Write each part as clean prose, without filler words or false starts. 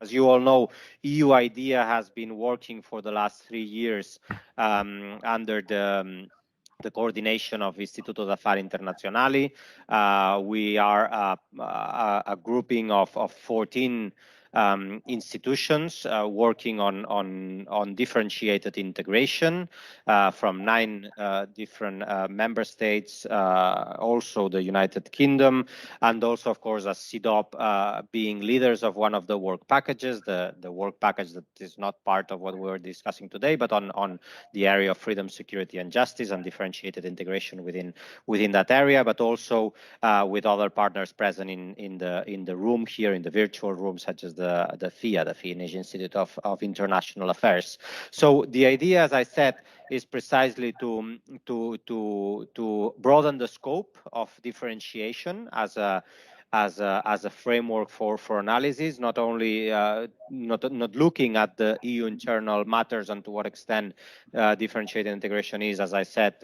As you all know, EU IDEA has been working for the last 3 years under the coordination of Istituto Affari Internazionali. We are a grouping of 14 institutions working on differentiated integration from 9 different member states, also the United Kingdom, and also, of course, as CIDOB being leaders of one of the work packages, the work package that is not part of what we're discussing today, but on the area of freedom, security, and justice, and differentiated integration within that area, but also with other partners present in the room here, in the virtual room, such as the FIA, the Finnish Institute of International Affairs. So the idea, as I said, is precisely to broaden the scope of differentiation as a framework for analysis, not only not looking at the EU internal matters and to what extent differentiated integration is, as I said,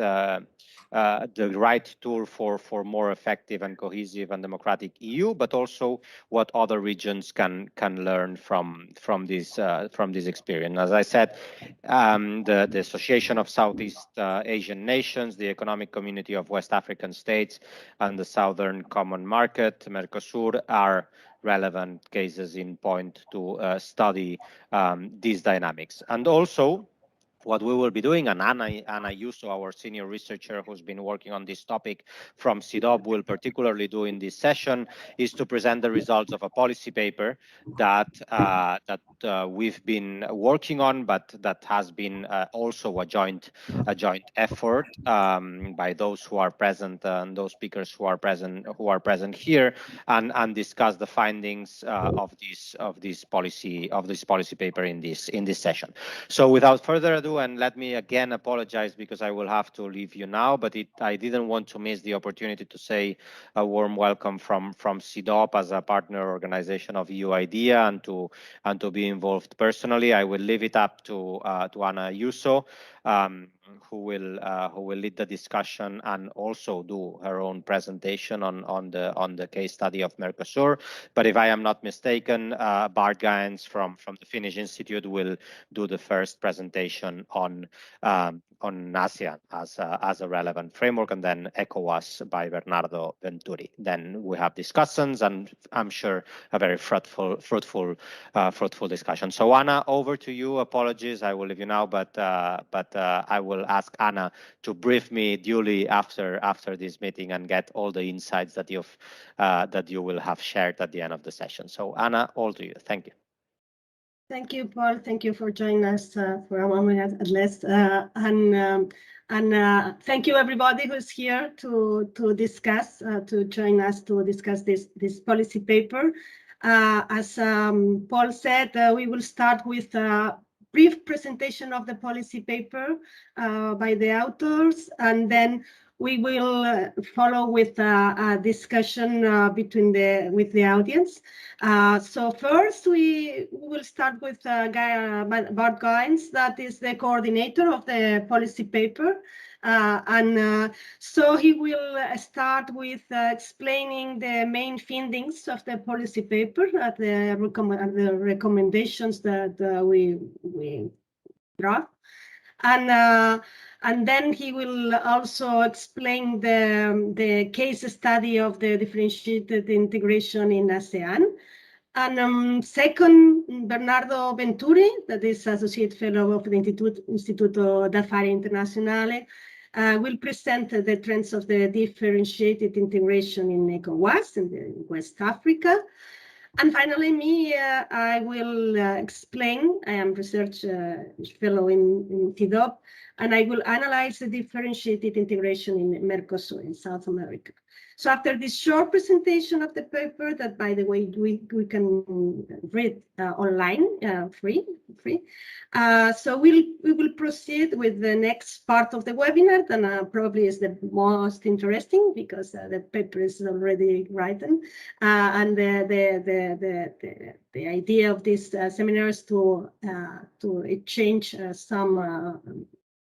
the right tool for more effective and cohesive and democratic EU, but also what other regions can learn from this experience. As I said, the Association of Southeast Asian Nations, the Economic Community of West African States, and the Southern Common Market, MERCOSUR, are relevant cases in point to study these dynamics. And also, what we will be doing, and Anna Ayuso, our senior researcher who's been working on this topic from CIDOB, will particularly do in this session, is to present the results of a policy paper that we've been working on, but that has been also a joint effort by those who are present and those speakers who are present here, and discuss the findings of this policy paper in this session. So without further ado, and let me again apologize because I will have to leave you now, but I didn't want to miss the opportunity to say a warm welcome from CIDOB as a partner organization of EU IDEA and to be involved personally. I will leave it up to Anna Ayuso, who will lead the discussion and also do her own presentation on the case study of MERCOSUR. But if I am not mistaken, Bart Gaens from the Finnish Institute will do the first presentation on ASEAN as a relevant framework, and then ECOWAS by Bernardo Venturi. Then we have discussions, and I'm sure a very fruitful discussion. So Anna, over to you. Apologies, I will leave you now, but I will ask Anna to brief me duly after this meeting and get all the insights that you will have shared at the end of the session. So Anna, all to you. Thank you. Thank you, Paul. Thank you for joining us for a moment at least, and thank you everybody who's here to join us to discuss this policy paper. As Paul said, we will start with a brief presentation of the policy paper by the authors, and then we will follow with a discussion with the audience. So first, we will start with Bart Gaens, that is the coordinator of the policy paper. So he will start with explaining the main findings of the policy paper, the recommendations that we draft. And then he will also explain the case study of the differentiated integration in ASEAN. And second, Bernardo Venturi, that is Associate Fellow of the Instituto Affari Internazionali, will present the trends of the differentiated integration in ECOWAS in West Africa. And finally, I will explain. I am research fellow in CIDOB, and I will analyze the differentiated integration in MERCOSUR in South America. So after this short presentation of the paper, that by the way we can read online, free. So we will proceed with the next part of the webinar, and probably is the most interesting because the paper is already written, and the idea of this seminar is to exchange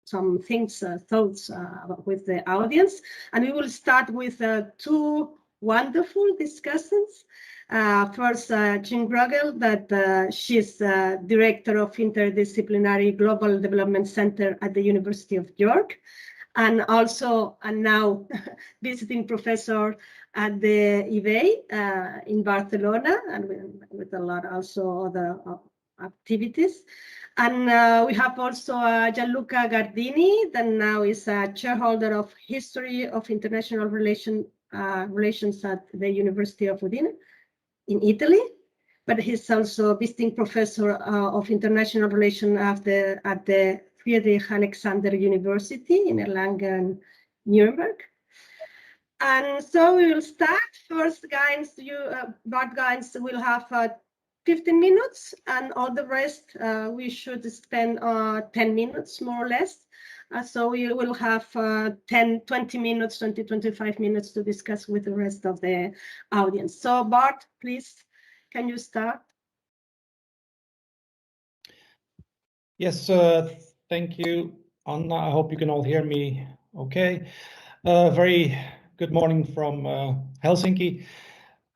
some things, thoughts with the audience. And we will start with two wonderful discussions. First, Jean Grugel, that she's Director of Interdisciplinary Global Development Center at the University of York, and also, and now, visiting professor at the IBE in Barcelona, and with a lot also other activities. And we have also Gian Luca Gardini, that now is a shareholder of History of International Relations at the University of Udine in Italy, but he's also visiting professor of international relations at the Friedrich Alexander University in Erlangen, Nuremberg. And so we will start. First, Gaens, Bart Gaens will have 15 minutes, and all the rest we should spend 10 minutes, more or less. So we will have 20 minutes, 25 minutes to discuss with the rest of the audience. So Bart, please, can you start? Yes, thank you, Anna. I hope you can all hear me okay. Very good morning from Helsinki.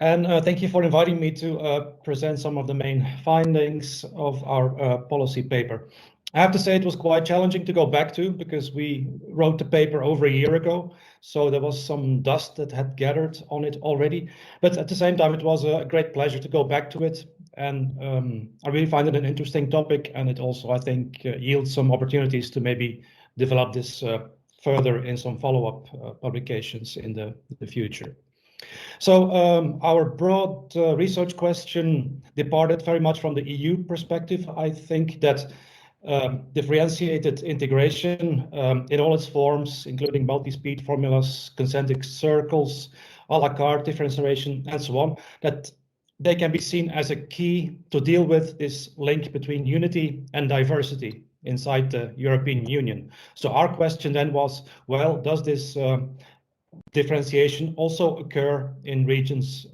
And thank you for inviting me to present some of the main findings of our policy paper. I have to say it was quite challenging to go back to, because we wrote the paper over a year ago, so there was some dust that had gathered on it already. But at the same time, it was a great pleasure to go back to it, and I really find it an interesting topic, and it also, I think, yields some opportunities to maybe develop this further in some follow-up publications in the future. So our broad research question departed very much from the EU perspective. I think that differentiated integration in all its forms, including multi-speed formulas, concentric circles, a la carte differentiation, and so on, that they can be seen as a key to deal with this link between unity and diversity inside the European Union. So our question then was, well, does this differentiation also occur in regions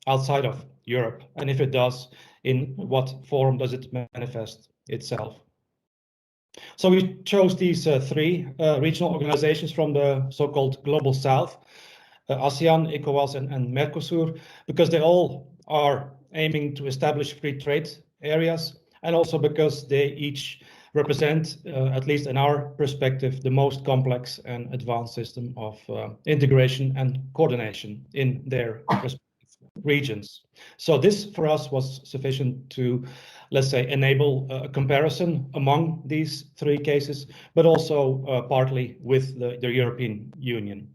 outside of Europe? And if it does, in what form does it manifest itself? So we chose these three regional organizations from the so-called Global South, ASEAN, ECOWAS, and MERCOSUR, because they all are aiming to establish free trade areas, and also because they each represent, at least in our perspective, the most complex and advanced system of integration and coordination in their respective regions. So this for us was sufficient to, let's say, enable a comparison among these three cases, but also partly with the European Union.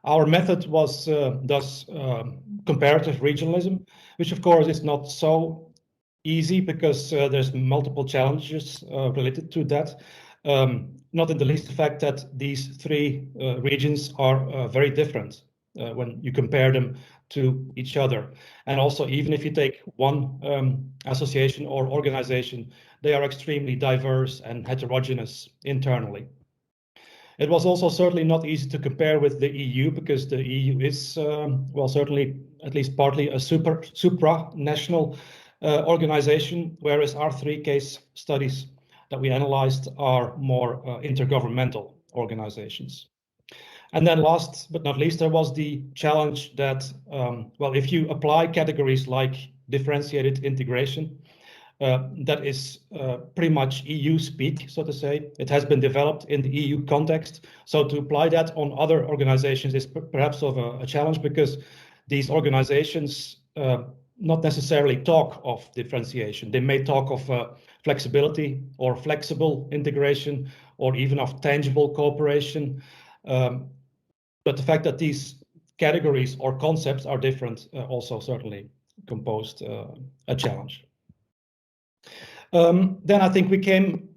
Our method was thus comparative regionalism, which of course is not so easy, because there's multiple challenges related to that. Not in the least the fact that these three regions are very different when you compare them to each other. And also, even if you take one association or organization, they are extremely diverse and heterogeneous internally. It was also certainly not easy to compare with the EU, because the EU is, well, certainly at least partly a supranational organization, whereas our three case studies that we analyzed are more intergovernmental organizations. And then last but not least, there was the challenge that, well, if you apply categories like differentiated integration, that is pretty much EU speak, so to say. It has been developed in the EU context. So to apply that on other organizations is perhaps of a challenge, because these organizations not necessarily talk of differentiation. They may talk of flexibility or flexible integration, or even of tangible cooperation. But the fact that these categories or concepts are different also certainly composed a challenge. Then I think we came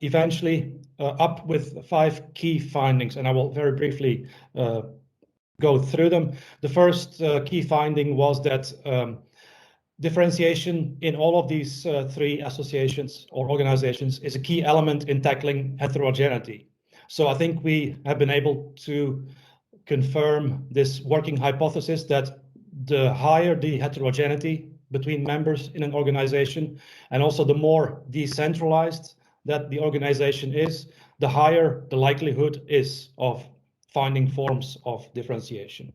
eventually up with 5 key findings, and I will very briefly go through them. The first key finding was that differentiation in all of these 3 associations or organizations is a key element in tackling heterogeneity. So I think we have been able to confirm this working hypothesis that the higher the heterogeneity between members in an organization, and also the more decentralized that the organization is, the higher the likelihood is of finding forms of differentiation.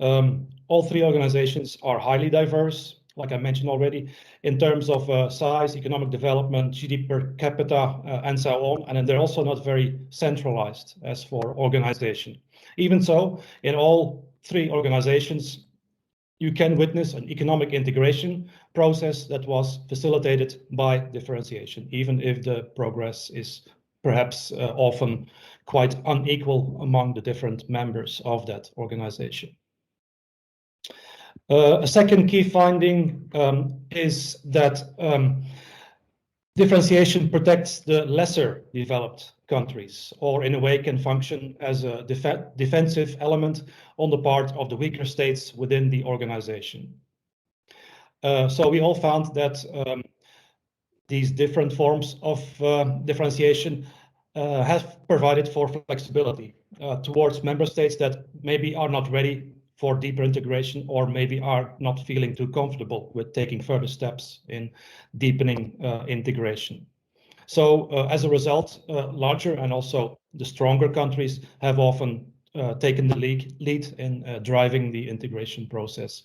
All three organizations are highly diverse, like I mentioned already, in terms of size, economic development, GDP per capita, and so on. And they're also not very centralized as for organization. Even so, in all three organizations, you can witness an economic integration process that was facilitated by differentiation, even if the progress is perhaps often quite unequal among the different members of that organization. A second key finding is that differentiation protects the lesser developed countries, or in a way can function as a defensive element on the part of the weaker states within the organization. So we all found that these different forms of differentiation have provided for flexibility towards member states that maybe are not ready for deeper integration, or maybe are not feeling too comfortable with taking further steps in deepening integration. So as a result, larger and also the stronger countries have often taken the lead in driving the integration process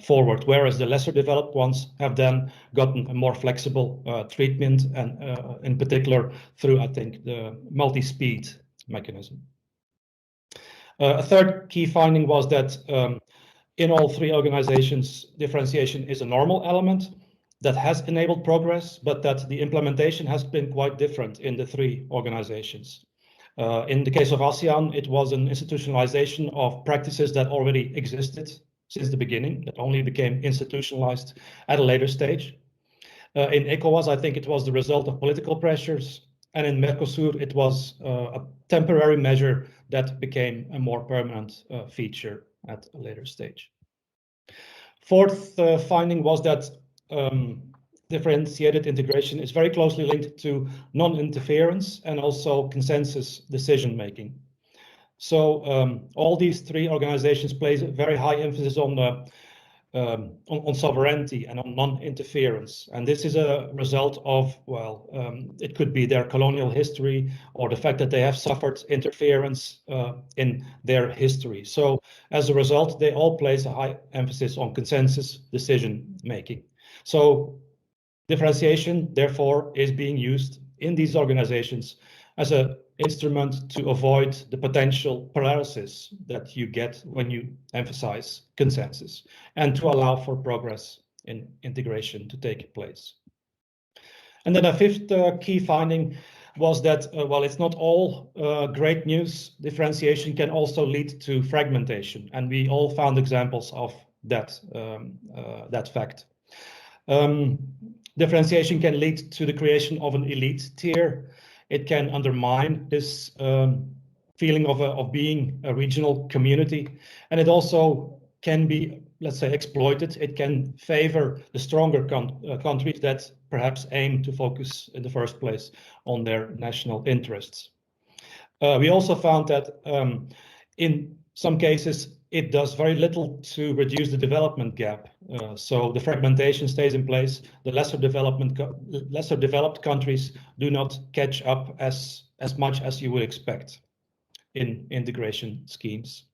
forward, whereas the lesser developed ones have then gotten a more flexible treatment, and in particular through, I think, the multi-speed mechanism. A third key finding was that in all three organizations, differentiation is a normal element that has enabled progress, but that the implementation has been quite different in the three organizations. In the case of ASEAN, it was an institutionalization of practices that already existed since the beginning, that only became institutionalized at a later stage. In ECOWAS, I think it was the result of political pressures, and in MERCOSUR, it was a temporary measure that became a more permanent feature at a later stage. Fourth finding was that differentiated integration is very closely linked to non-interference and also consensus decision-making. So all these three organizations place a very high emphasis on sovereignty and on non-interference. And this is a result of, well, it could be their colonial history or the fact that they have suffered interference in their history. So as a result, they all place a high emphasis on consensus decision-making. So differentiation, therefore, is being used in these organizations as an instrument to avoid the potential paralysis that you get when you emphasize consensus, and to allow for progress in integration to take place. And then a fifth key finding was that while it's not all great news, differentiation can also lead to fragmentation, and we all found examples of that, that fact. Differentiation can lead to the creation of an elite tier. It can undermine this feeling of being a regional community, and it also can be, let's say, exploited. It can favor the stronger countries that perhaps aim to focus in the first place on their national interests. We also found that in some cases, it does very little to reduce the development gap. So the fragmentation stays in place. The lesser developed countries do not catch up as much as you would expect in integration schemes.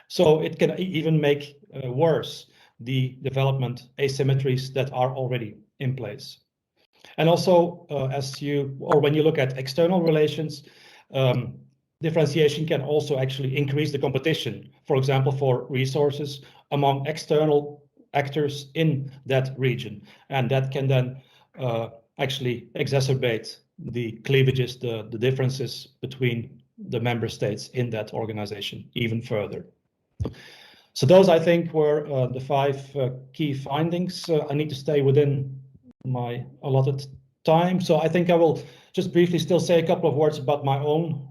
So it can even make worse the development asymmetries that are already in place. And also, when you look at external relations, differentiation can also actually increase the competition, for example, for resources among external actors in that region. And that can then actually exacerbate the cleavages, the differences between the member states in that organization even further. So those, I think, were the 5 key findings. I need to stay within my allotted time. So I think I will just briefly still say a couple of words about my own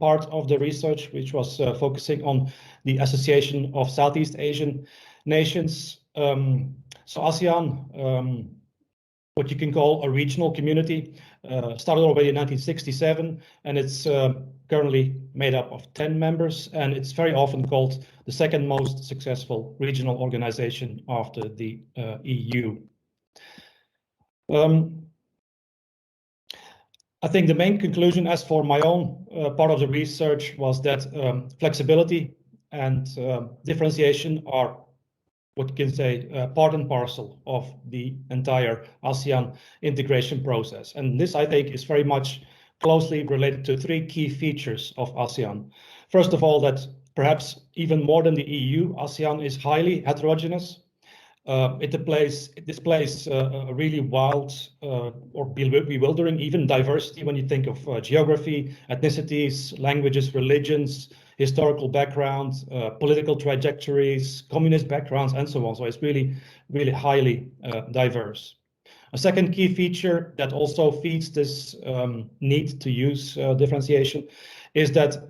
part of the research, which was focusing on the Association of Southeast Asian Nations. So ASEAN, what you can call a regional community, started already in 1967, and it's currently made up of 10 members, and it's very often called the second most successful regional organization after the EU. I think the main conclusion as for my own part of the research was that flexibility and differentiation are what you can say part and parcel of the entire ASEAN integration process. And this, I think, is very much closely related to three key features of ASEAN. First of all, that perhaps even more than the EU, ASEAN is highly heterogeneous. It displays a really wild or bewildering even diversity when you think of geography, ethnicities, languages, religions, historical background, political trajectories, communist backgrounds, and so on. So it's really, really highly diverse. A second key feature that also feeds this need to use differentiation is that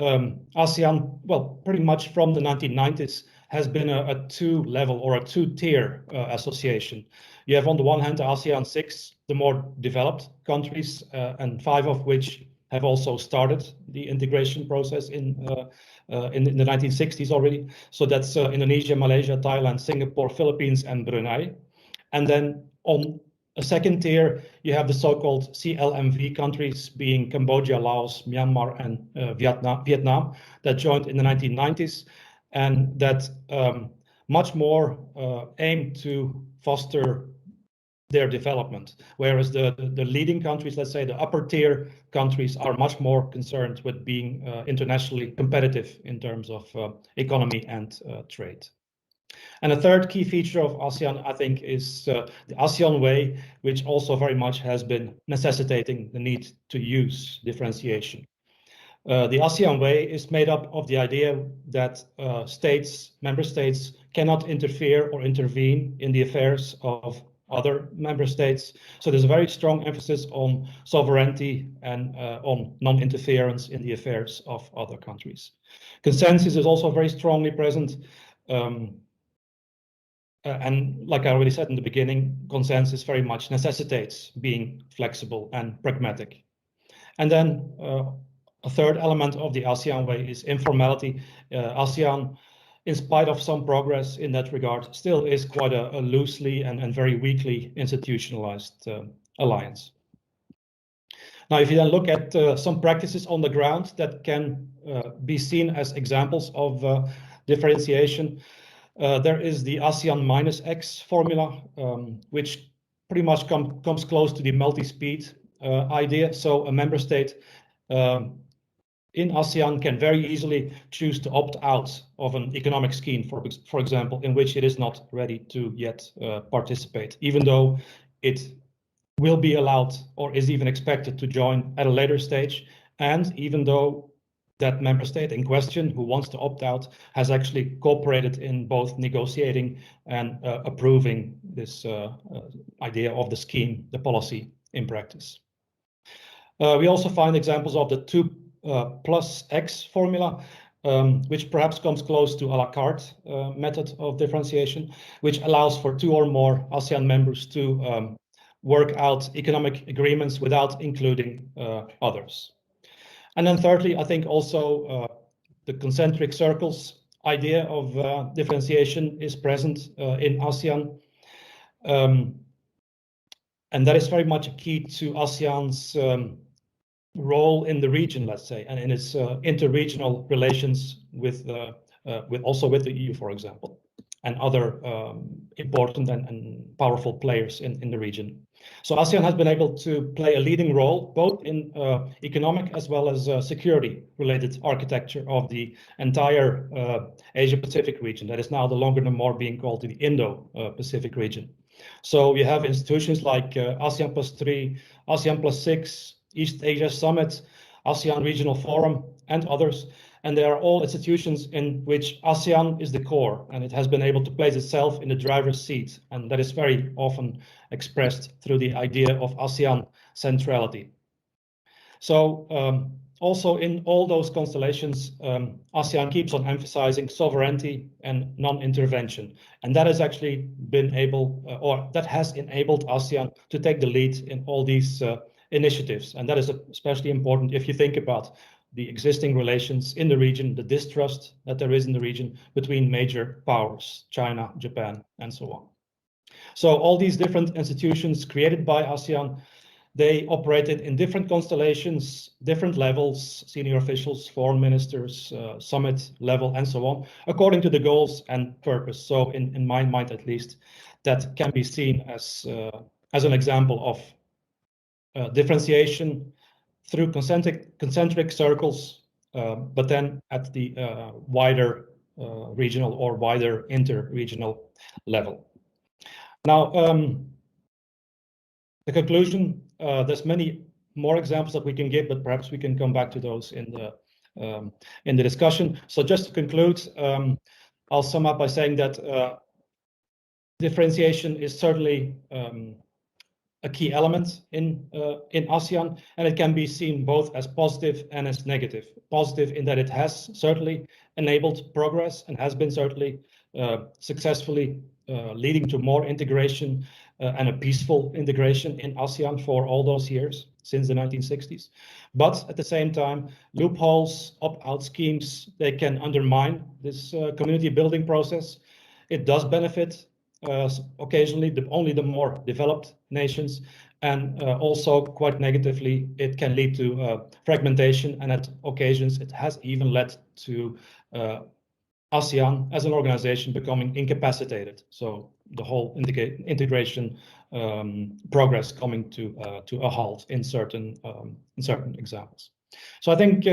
ASEAN, well, pretty much from the 1990s, has been a two-level or a two-tier association. You have on the one hand the ASEAN 6, the more developed countries, and 5 of which have also started the integration process in the 1960s already. So that's Indonesia, Malaysia, Thailand, Singapore, Philippines, and Brunei. And then on a second tier, you have the so-called CLMV countries, being Cambodia, Laos, Myanmar, and Vietnam, that joined in the 1990s, and that much more aim to foster their development, whereas the leading countries, let's say the upper tier countries, are much more concerned with being internationally competitive in terms of economy and trade. And a third key feature of ASEAN, I think, is the ASEAN way, which also very much has been necessitating the need to use differentiation. The ASEAN way is made up of the idea that member states cannot interfere or intervene in the affairs of other member states. So there's a very strong emphasis on sovereignty and on non-interference in the affairs of other countries. Consensus is also very strongly present. And like I already said in the beginning, consensus very much necessitates being flexible and pragmatic. And then a third element of the ASEAN way is informality. ASEAN, in spite of some progress in that regard, still is quite a loosely and very weakly institutionalized alliance. Now, if you then look at some practices on the ground that can be seen as examples of differentiation, there is the ASEAN -X formula, which pretty much comes close to the multi-speed idea. So a member state in ASEAN can very easily choose to opt out of an economic scheme, for example, in which it is not ready to yet participate, even though it will be allowed or is even expected to join at a later stage, and even though that member state in question who wants to opt out has actually cooperated in both negotiating and approving this idea of the scheme, the policy in practice. We also find examples of the 2+X formula, which perhaps comes close to a la carte method of differentiation, which allows for 2 or more ASEAN members to work out economic agreements without including others. And then thirdly, I think also the concentric circles idea of differentiation is present in ASEAN. And that is very much a key to ASEAN's role in the region, let's say, and in its interregional relations with the EU, for example, and other important and powerful players in the region. So ASEAN has been able to play a leading role both in economic as well as security-related architecture of the entire Asia-Pacific region that is now no more being called the Indo-Pacific region. So we have institutions like ASEAN +3, ASEAN +6, East Asia Summit, ASEAN Regional Forum, and others. And they are all institutions in which ASEAN is the core, and it has been able to place itself in the driver's seat. And that is very often expressed through the idea of ASEAN centrality. So also in all those constellations, ASEAN keeps on emphasizing sovereignty and non-intervention. And that has actually been that has enabled ASEAN to take the lead in all these initiatives. And that is especially important if you think about the existing relations in the region, the distrust that there is in the region between major powers, China, Japan, and so on. So all these different institutions created by ASEAN they operated in different constellations, different levels, senior officials, foreign ministers, summit level, and so on, according to the goals and purpose. So in my mind, at least, that can be seen as an example of differentiation through concentric circles, but then at the wider regional or wider inter-regional level. Now, the conclusion, there's many more examples that we can give, but perhaps we can come back to those in the discussion. So just to conclude, I'll sum up by saying that differentiation is certainly a key element in ASEAN, and it can be seen both as positive and as negative. Positive in that it has certainly enabled progress and has been certainly successfully leading to more integration and a peaceful integration in ASEAN for all those years since the 1960s. But at the same time, loopholes, opt-out schemes, they can undermine this community building process. It does benefit occasionally only the more developed nations, and also quite negatively, it can lead to fragmentation, and at occasions it has even led to ASEAN as an organization becoming incapacitated. So the whole integration progress coming to a halt in certain examples. So I think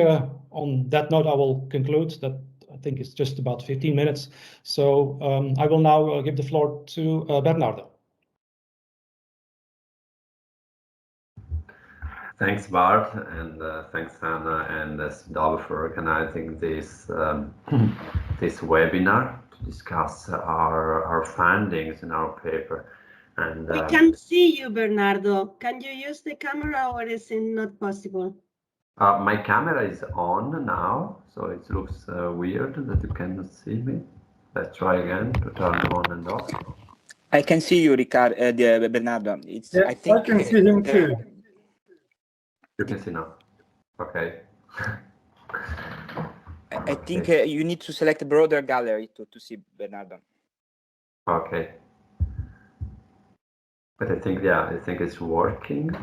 on that note, I will conclude that. I think it's just about 15 minutes. So I will now give the floor to Bernardo. Thanks, Bart, and thanks, Anna and CIDOB for organizing this this webinar to discuss our findings in our paper. And we can see you, Bernardo. Can you use the camera, or is it not possible? My camera is on now, so it looks weird that you cannot see me. Let's try again to turn on and off. I can see you, Bernardo. It's, yeah, I think I can see him too. You can see now. Okay. I think you need to select a broader gallery to see Bernardo. Okay. But I think, yeah, I think it's working.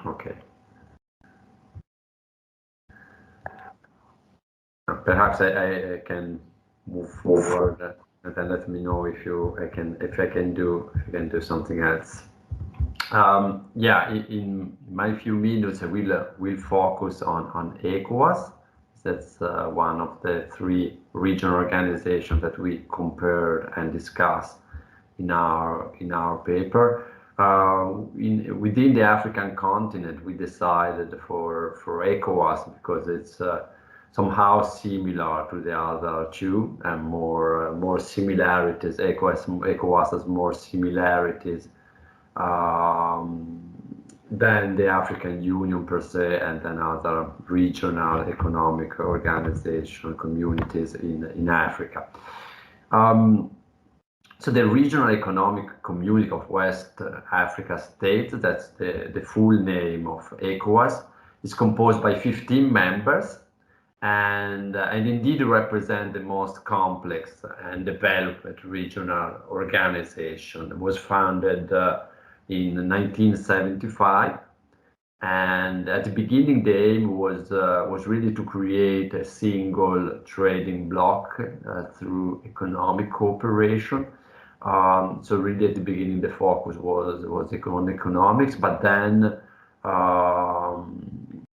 Okay. Perhaps I can move forward and then let me know if I can do something else. Yeah, in my few minutes I will focus on ECOWAS. That's one of the three regional organizations that we compared and discussed in our paper. Within the African continent, we decided for ECOWAS because it's somehow similar to the other two, and more similarities. ECOWAS has more similarities than the African Union per se, and then other regional economic organization communities in Africa. So the Regional Economic Community of West Africa States, that's the full name of ECOWAS, is composed by 15 members and indeed represent the most complex and developed regional organization. It was founded in 1975, and at the beginning the aim was really to create a single trading bloc through economic cooperation. So really at the beginning the focus was on economics, but then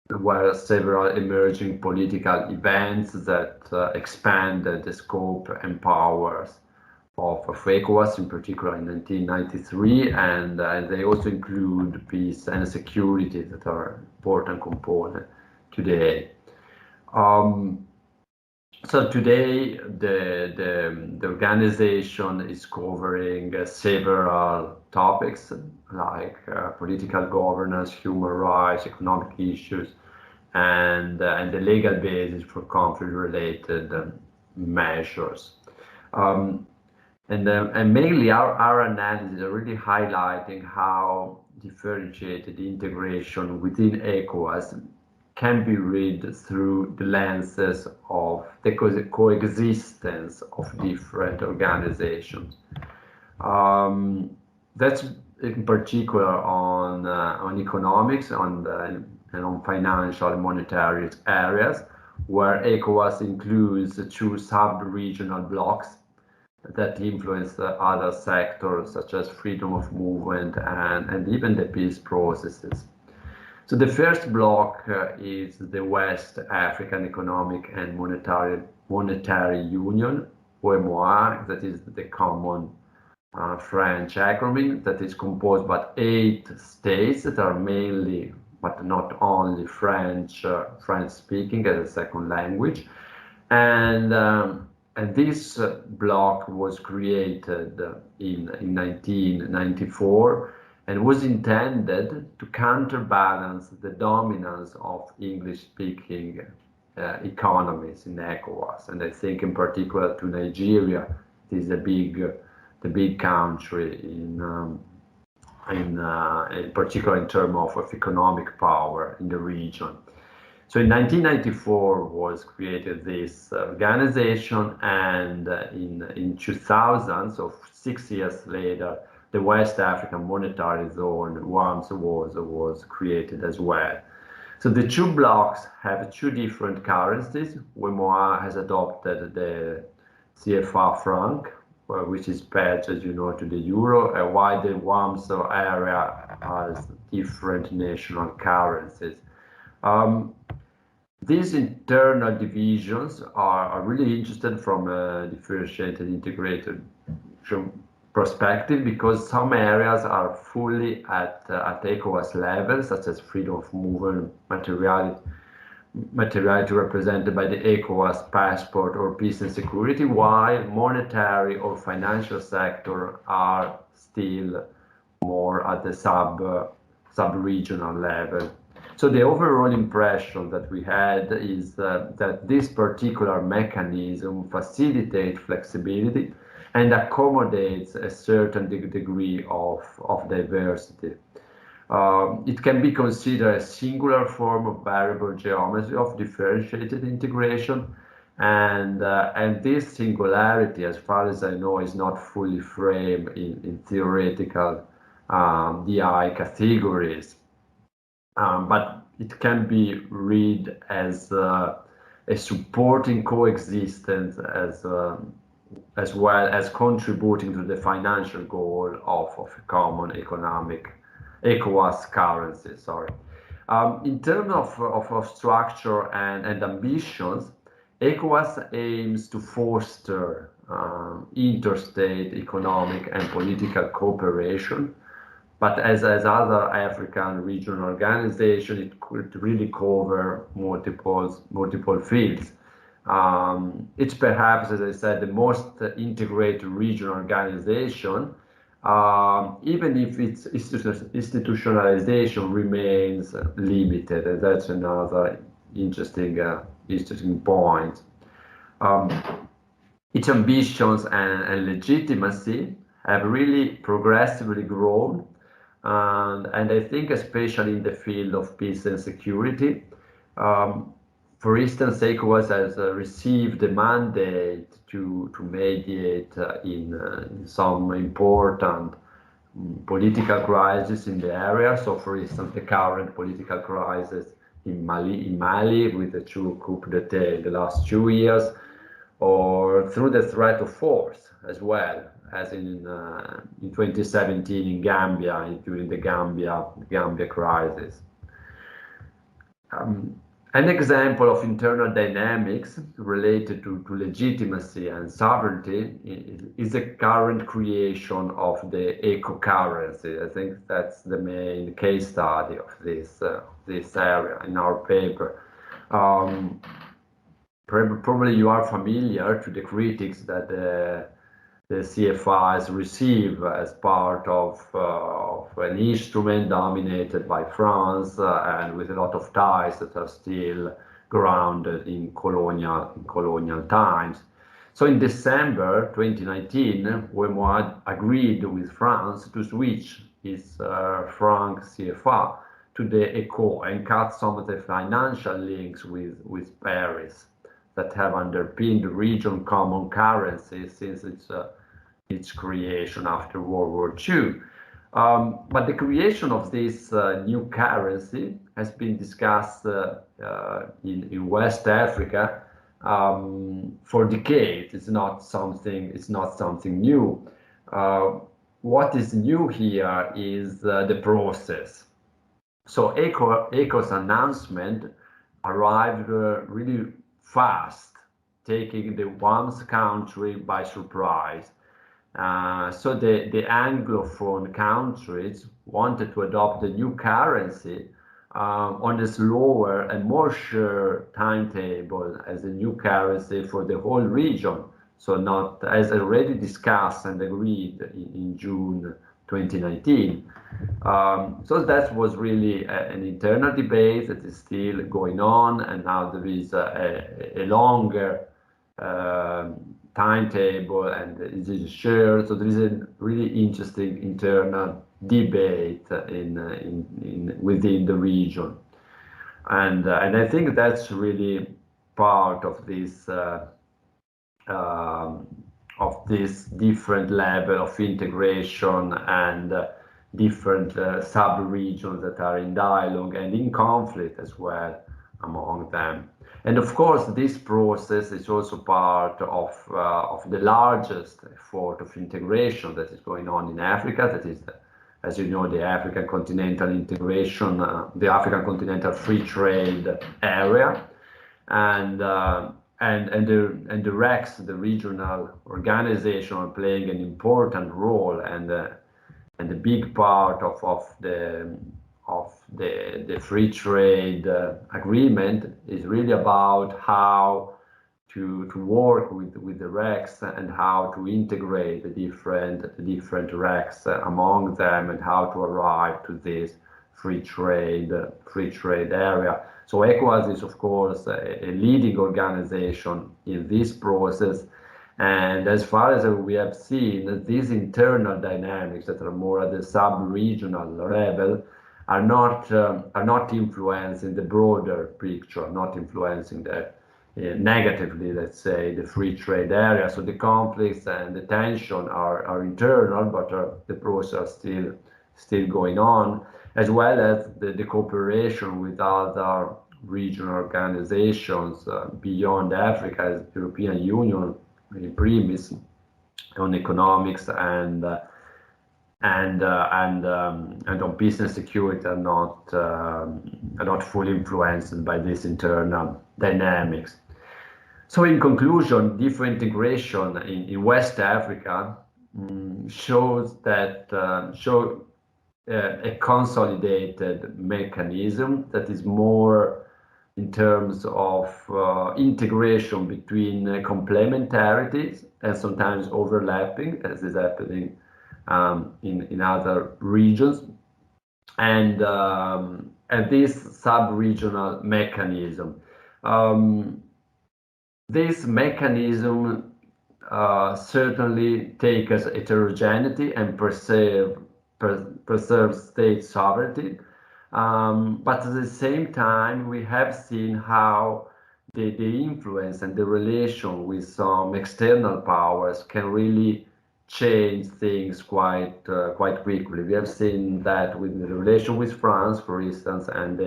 there were several emerging political events that expanded the scope and powers of ECOWAS, in particular in 1993, and they also include peace and security that are important component today. So today the organization is covering several topics like political governance, human rights, economic issues, and the legal basis for conflict-related measures. And mainly our analysis are really highlighting how differentiated integration within ECOWAS can be read through the lenses of the coexistence of different organizations. That's in particular on economics, and on financial and monetary areas, where ECOWAS includes two sub-regional blocks that influence other sectors such as freedom of movement and even the peace processes. So the first block is the West African Economic and Monetary Union, UEMOA, that is the common French acronym, that is composed by 8 states that are mainly, but not only, French speaking as a second language. And this bloc was created in 1994 and was intended to counterbalance the dominance of English-speaking economies in ECOWAS. And I think in particular to Nigeria, it is the big country in particular in terms of economic power in the region. So in 1994 was created this organization, and in 2000, so 6 years later, the West African Monetary Zone, WAMZ, was created as well. So the two blocks have two different currencies. UEMOA has adopted the CFA franc, which is pegged, as you know, to the euro, while the WAMZ area has different national currencies. These internal divisions are really interesting from a differentiated integrated perspective, because some areas are fully at ECOWAS level, such as freedom of movement, materiality represented by the ECOWAS passport or peace and security, while monetary or financial sector are still more at the sub-regional level. So the overall impression that we had is that this particular mechanism facilitates flexibility and accommodates a certain degree of diversity. It can be considered a singular form of variable geometry of differentiated integration, and this singularity, as far as I know, is not fully framed in theoretical DI categories, but it can be read as a supporting coexistence as well as contributing to the financial goal of a common economic ECOWAS currency. In terms of structure and ambitions, ECOWAS aims to foster interstate economic and political cooperation, but as other African regional organizations, it could really cover multiple fields. It's perhaps, as I said, the most integrated regional organization, even if its institutionalization remains limited, and that's another interesting point. Its ambitions and legitimacy have really progressively grown, and I think especially in the field of peace and security. For instance, ECOWAS has received the mandate to mediate in some important political crises in the area. So, for instance, the current political crisis in Mali with the two coup d'etat in the last 2 years, or through the threat of force as well, as in 2017 in Gambia, during the Gambia crisis. An example of internal dynamics related to legitimacy and sovereignty is the current creation of the eco currency. I think that's the main case study of this area in our paper. Probably you are familiar to the critics that the CFIs receive as part of an instrument dominated by France and with a lot of ties that are still grounded in colonial times. So in December 2019, UEMOA agreed with France to switch its franc CFA to the ECO and cut some of the financial links with Paris that have underpinned the region common currency since its its creation after World War II. But the creation of this new currency has been discussed in West Africa for decades. It's not something new. What is new here is the process. So ECOWAS announcement arrived really fast, taking the one country by surprise. So the Anglophone countries wanted to adopt the new currency on a slower and more sure timetable as a new currency for the whole region. So not, as already discussed and agreed in June 2019. So that was really an internal debate that is still going on, and now there is a longer timetable and it is shared. So there is a really interesting internal debate within the region, and I think that's really part of this different level of integration and different sub-regions that are in dialogue and in conflict as well among them. And of course, this process is also part of the largest effort of integration that is going on in Africa. That is, as you know, the African Continental Integration, the African Continental Free Trade Area, and the RECs, the regional organization, are playing an important role, and a big part of the free trade agreement is really about how to work with the RECs and how to integrate the different RECs among them, and how to arrive to this free trade area. So ECOWAS is, of course, a leading organization in this process. And as far as we have seen, these internal dynamics that are more at the sub-regional level are not influencing the broader picture, not influencing negatively, let's say, the free trade area. So the conflicts and the tension are internal, but the process are still going on, as well as the cooperation with other regional organizations beyond Africa, as the European Union in premise, on economics and on business security are not fully influenced by this internal dynamics. So in conclusion, different integration in West Africa shows a consolidated mechanism that is more in terms of integration between complementarities and sometimes overlapping, as is happening in other regions, and this sub-regional mechanism. This mechanism certainly takes heterogeneity and preserves state sovereignty. But at the same time, we have seen how the influence and the relation with some external powers can really change things quite quickly. We have seen that with the relation with France, for instance, and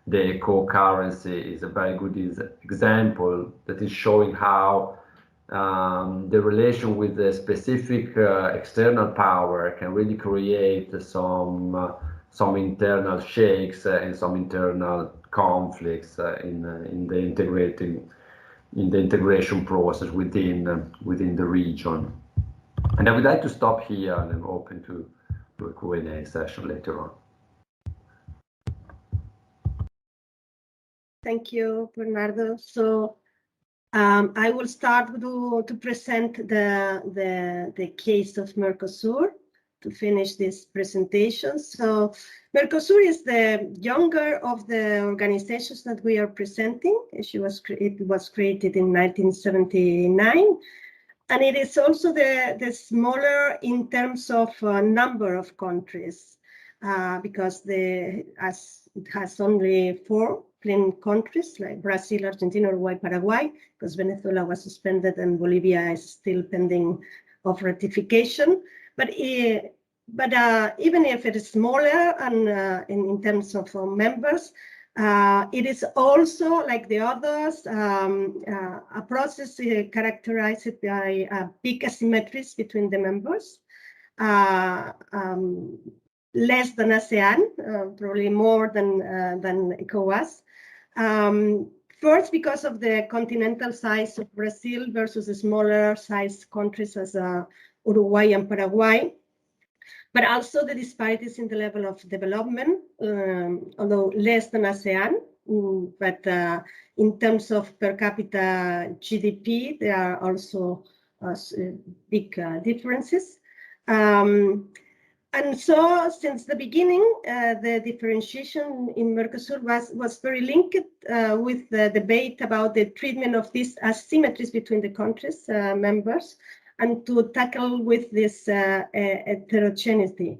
the co-currency is a very good example that is showing how the relation with a specific external power can really create some internal shakes and some internal conflicts in the integration process within the region. And I would like to stop here, and I'm open to a Q&A session later on. Thank you, Bernardo. So I will start to present the case of MERCOSUR to finish this presentation. So MERCOSUR is the younger of the organizations that we are presenting. It was created in 1979. And it is also the smaller in terms of number of countries, because it has only 4 plain countries like Brazil, Argentina, Uruguay, Paraguay, because Venezuela was suspended and Bolivia is still pending ratification. But even if it is smaller and in terms of members, it is also, like the others, a process characterized by big asymmetries between the members, less than ASEAN, probably more than ECOWAS. First, because of the continental size of Brazil versus the smaller size countries as Uruguay and Paraguay, but also the disparities in the level of development, although less than ASEAN, but in terms of per capita GDP, there are also big differences. And so, since the beginning, the differentiation in Mercosur was very linked with the debate about the treatment of these asymmetries between the countries' members, and to tackle with this heterogeneity.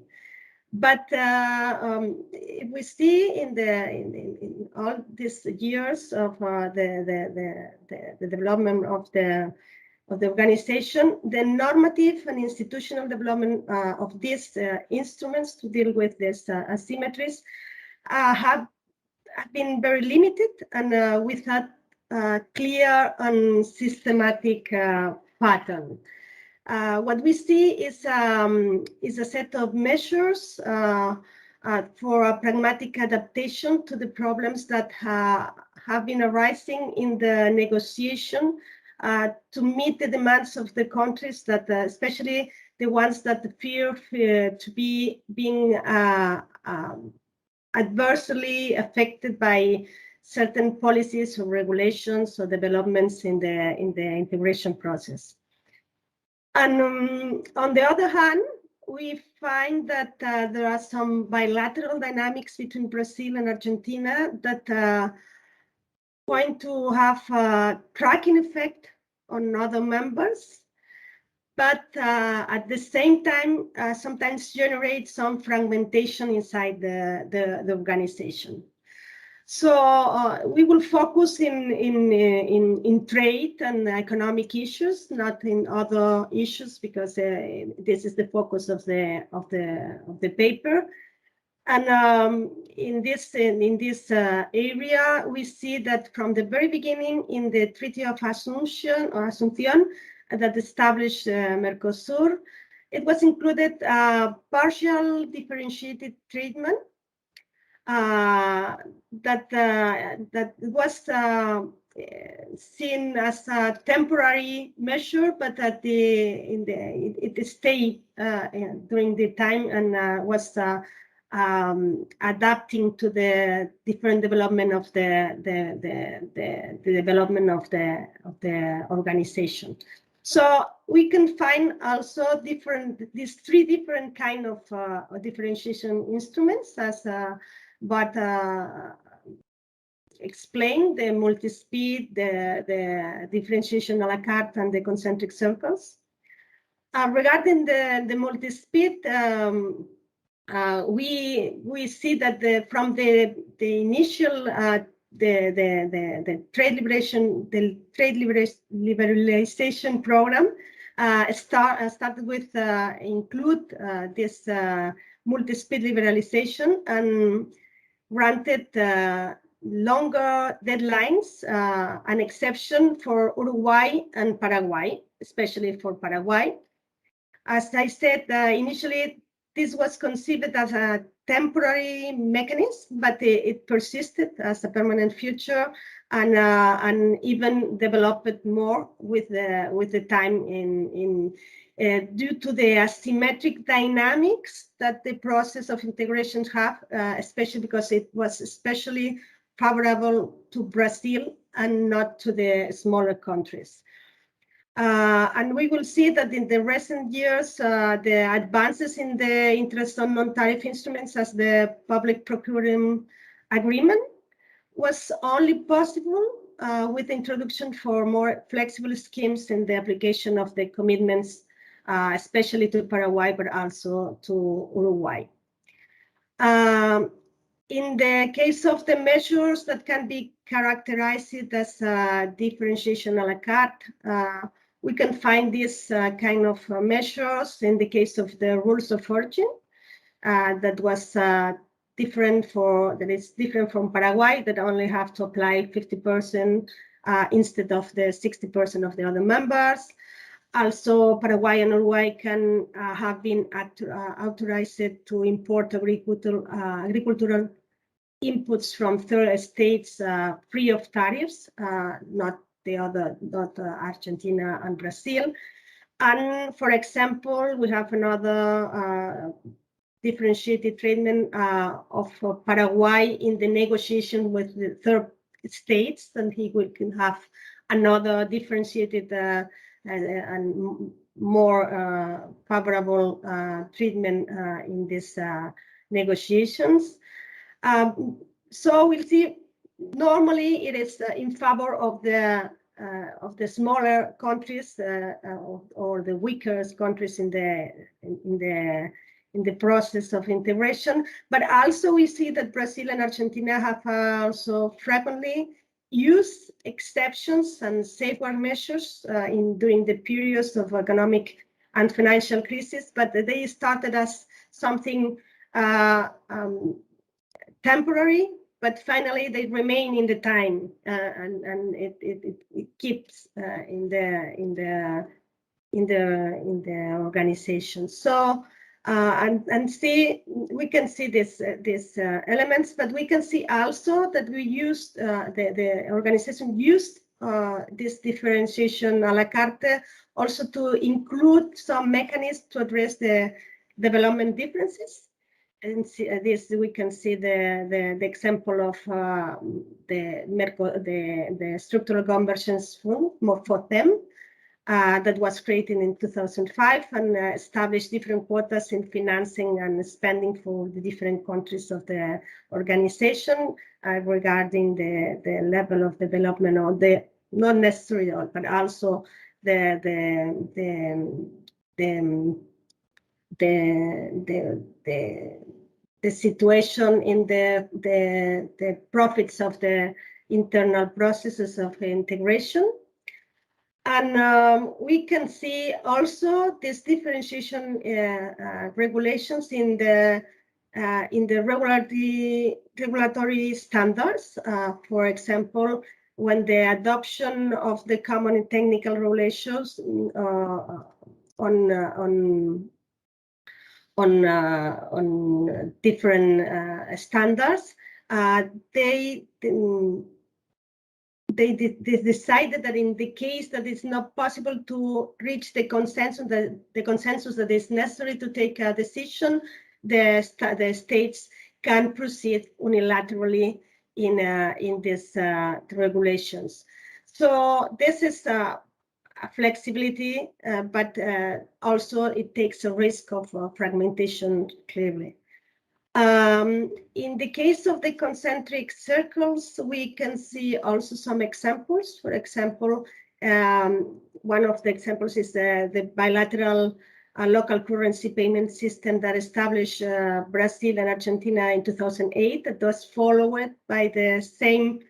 But if we see in all these years of the development of the organization, the normative and institutional development of these instruments to deal with these asymmetries have been very limited and without clear and systematic pattern. What we see is a set of measures for a pragmatic adaptation to the problems that have been arising in the negotiation to meet the demands of the countries that, especially the ones that fear to be being adversely affected by certain policies or regulations or developments in the integration process. And on the other hand, we find that there are some bilateral dynamics between Brazil and Argentina that point to have a tracking effect on other members, but at the same time, sometimes generate some fragmentation inside the organization. So we will focus in trade and economic issues, not in other issues, because this is the focus of the paper. And in this area, we see that from the very beginning in the Treaty of Asunción that established Mercosur, it was included partial differentiated treatment that was seen as a temporary measure, but it stayed during the time and was adapting to the different development of the development of the organization. So we can find also these three different kind of differentiation instruments, as Bart explained: the multi-speed, the differentiation a la carte, and the concentric circles. Regarding the multi-speed, we see that from the initial the trade liberalization program started with include this multi-speed liberalization and granted longer deadlines, an exception for Uruguay and Paraguay, especially for Paraguay. As I said, initially this was considered as a temporary mechanism, but it persisted as a permanent feature and even developed more with the time due to the asymmetric dynamics that the process of integration have, especially because it was especially favorable to Brazil and not to the smaller countries. And we will see that in the recent years, the advances in the interest on non-tariff instruments as the public procurement agreement was only possible with the introduction for more flexible schemes in the application of the commitments, especially to Paraguay, but also to Uruguay. In the case of the measures that can be characterized as differentiation a la carte, We can find these kind of measures in the case of the rules of origin that was different from Paraguay, that only have to apply 50% instead of the 60% of the other members. Also, Paraguay and Uruguay can have been authorized to import agricultural inputs from third states free of tariffs, not Argentina and Brazil. And for example, we have another differentiated treatment of Paraguay in the negotiation with the third states, and he can have another differentiated and more favorable treatment in these negotiations. So we'll see. Normally, it is in favor of the smaller countries or the weaker countries in the process of integration. But also, we see that Brazil and Argentina have also frequently used exceptions and safeguard measures during the periods of economic and financial crisis, but they started as something temporary, but finally they remain in the time, and it keeps in the organization. So we can see these elements, but we can see also that we used the organization used this differentiation a la carte also to include some mechanisms to address the development differences. And this we can see the example of the structural convergence fund for them. That was created in 2005 and established different quotas in financing and spending for the different countries of the organization regarding the level of development, or the not necessarily, but also the situation in the profits of the internal processes of integration. And we can see also this differentiation regulations in the regulatory standards. For example, when the adoption of the common technical regulations on different standards, they decided that in the case that it's not possible to reach the consensus that is necessary to take a decision, the states can proceed unilaterally in these regulations. So this is a flexibility, but also it takes a risk of fragmentation clearly. In the case of the concentric circles, we can see also some examples. For example, one of the examples is the bilateral local currency payment system that established Brazil and Argentina in 2008. That was followed by the same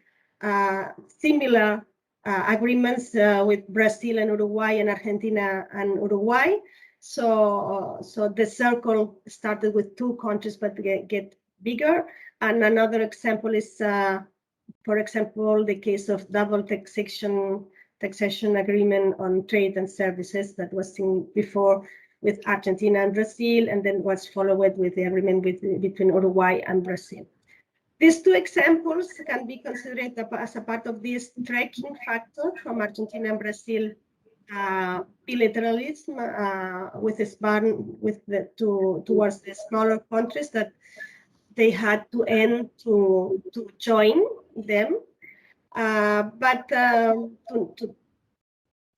similar agreements with Brazil and Uruguay and Argentina and Uruguay. So the circle started with two countries, but get bigger. And another example is, for example, the case of double taxation agreement on trade and services that was seen before with Argentina and Brazil, and then was followed with the agreement between Uruguay and Brazil. These two examples can be considered as a part of this tracking factor from Argentina and Brazil bilateralism towards the smaller countries that they had to end to join them, but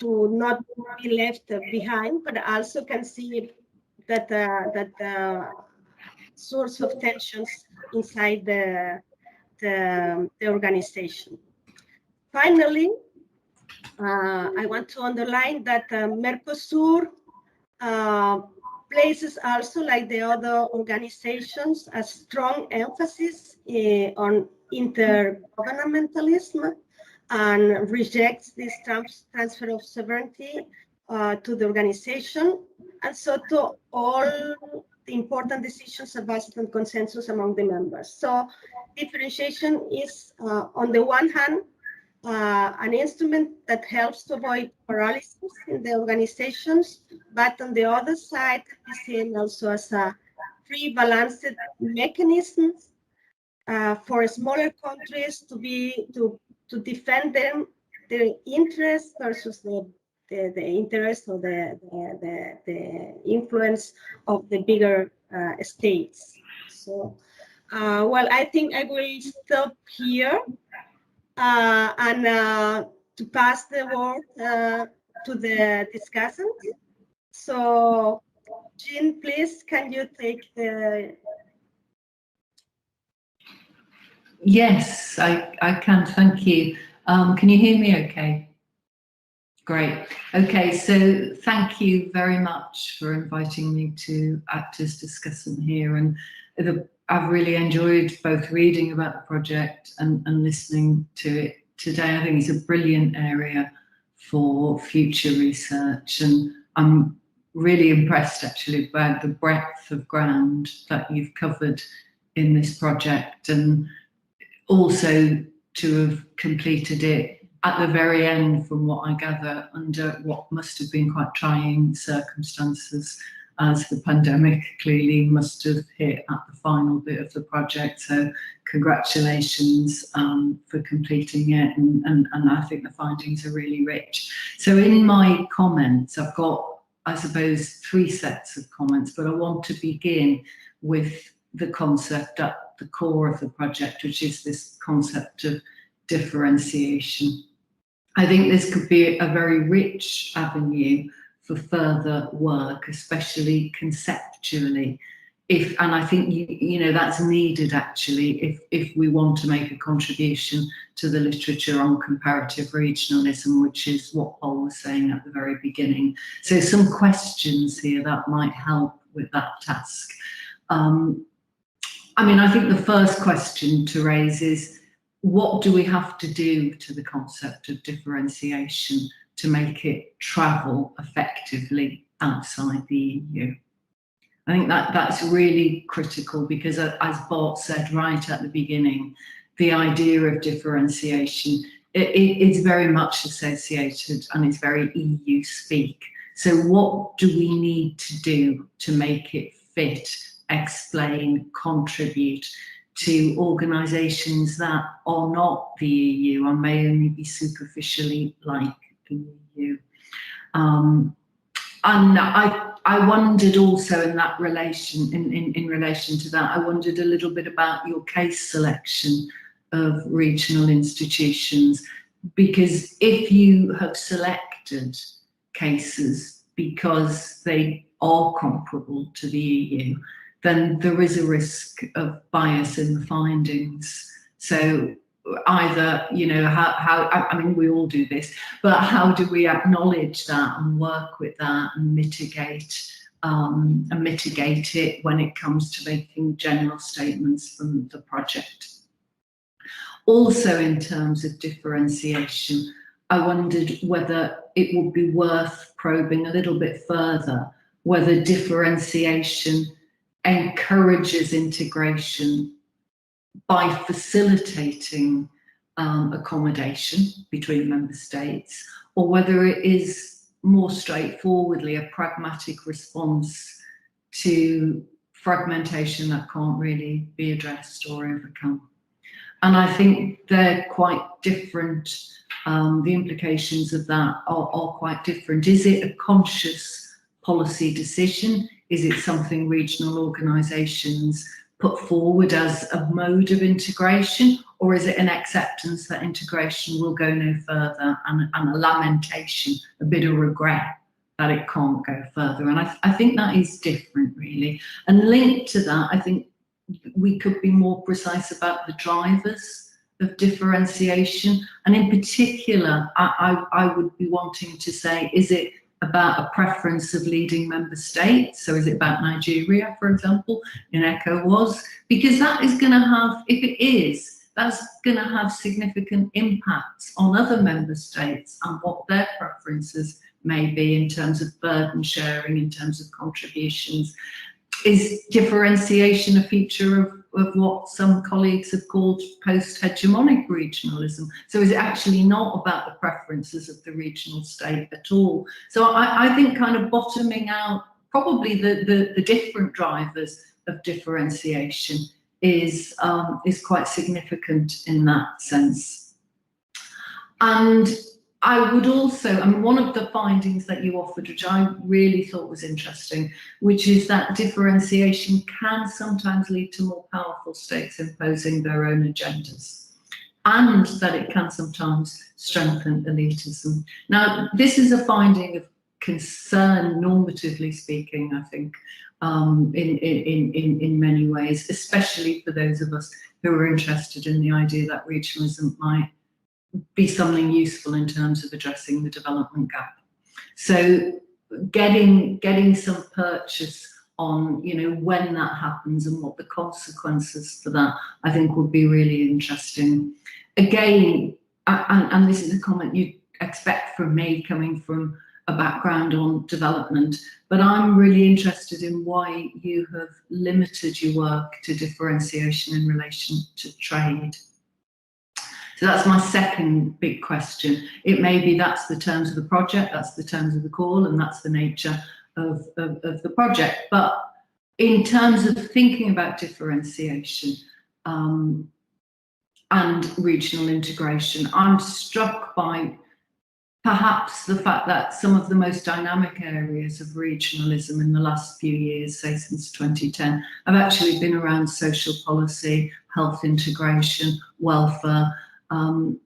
to not be left behind, but also can see that source of tensions inside the organization. Finally, I want to underline that MERCOSUR places also, like the other organizations, a strong emphasis on intergovernmentalism and rejects this transfer of sovereignty to the organization, and so to all the important decisions are based on consensus among the members. So differentiation is, on the one hand, an instrument that helps to avoid paralysis in the organizations, but on the other side, is seen also as a free balanced mechanism for smaller countries to defend their interests versus the interest or the influence of the bigger states. So, well, I think I will stop here and to pass the word to the discussant. So, Jean, please, can you take the... Yes, I can, thank you. Can you hear me okay? Great. Okay, so thank you very much for inviting me to act as discussant here. And I've really enjoyed both reading about the project and listening to it today. I think it's a brilliant area for future research. And I'm really impressed actually by the breadth of ground that you've covered in this project, and also to have completed it at the very end, from what I gather, under what must have been quite trying circumstances, as the pandemic clearly must have hit at the final bit of the project. So congratulations for completing it, and I think the findings are really rich. So in my comments, I've got, I suppose, 3 sets of comments, but I want to begin with the concept at the core of the project, which is this concept of differentiation. I think this could be a very rich avenue for further work, especially conceptually. And I think you know that's needed actually if we want to make a contribution to the literature on comparative regionalism, which is what Pol was saying at the very beginning. So some questions here that might help with that task. I mean, I think the first question to raise is, what do we have to do to the concept of differentiation to make it travel effectively outside the EU? I think that's really critical, because as Bart said right at the beginning, the idea of differentiation, it's very much associated and it's very EU speak. So what do we need to do to make it fit, explain, contribute to organisations that are not the EU and may only be superficially like the EU? And I wondered also in that relation, in relation to that, I wondered a little bit about your case selection of regional institutions, because if you have selected cases because they are comparable to the EU, then there is a risk of bias in the findings. So either, you know, I mean, we all do this, but how do we acknowledge that and work with that and mitigate it when it comes to making general statements from the project? Also, in terms of differentiation, I wondered whether it would be worth probing a little bit further, whether differentiation encourages integration by facilitating accommodation between member states, or whether it is more straightforwardly a pragmatic response to fragmentation that can't really be addressed or overcome. And I think they're quite different. The implications of that are quite different. Is it a conscious policy decision? Is it something regional organisations put forward as a mode of integration, or is it an acceptance that integration will go no further and a lamentation, a bit of regret that it can't go further? And I think that is different, really. And linked to that, I think we could be more precise about the drivers of differentiation. And in particular, I would be wanting to say, is it about a preference of leading member states? So is it about Nigeria, for example, in ECOWAS? Because that is going to have, if it is, that's going to have significant impacts on other member states and what their preferences may be in terms of burden sharing, in terms of contributions. Is differentiation a feature of what some colleagues have called post-hegemonic regionalism? So is it actually not about the preferences of the regional state at all? So I think kind of bottoming out probably the different drivers of differentiation is quite significant in that sense. And I would also, one of the findings that you offered, which I really thought was interesting, which is that differentiation can sometimes lead to more powerful states imposing their own agendas, and that it can sometimes strengthen elitism. Now, this is a finding of concern, normatively speaking, I think, in many ways, especially for those of us who are interested in the idea that regionalism might be something useful in terms of addressing the development gap. So getting some purchase on, when that happens and what the consequences for that, I think would be really interesting. Again, and this is a comment you'd expect from me coming from a background on development, but I'm really interested in why you have limited your work to differentiation in relation to trade. So that's my second big question. It may be that's the terms of the project, that's the terms of the call, and that's the nature of the project. But in terms of thinking about differentiation and regional integration, I'm struck by perhaps the fact that some of the most dynamic areas of regionalism in the last few years, say since 2010, have actually been around social policy, health integration, welfare, in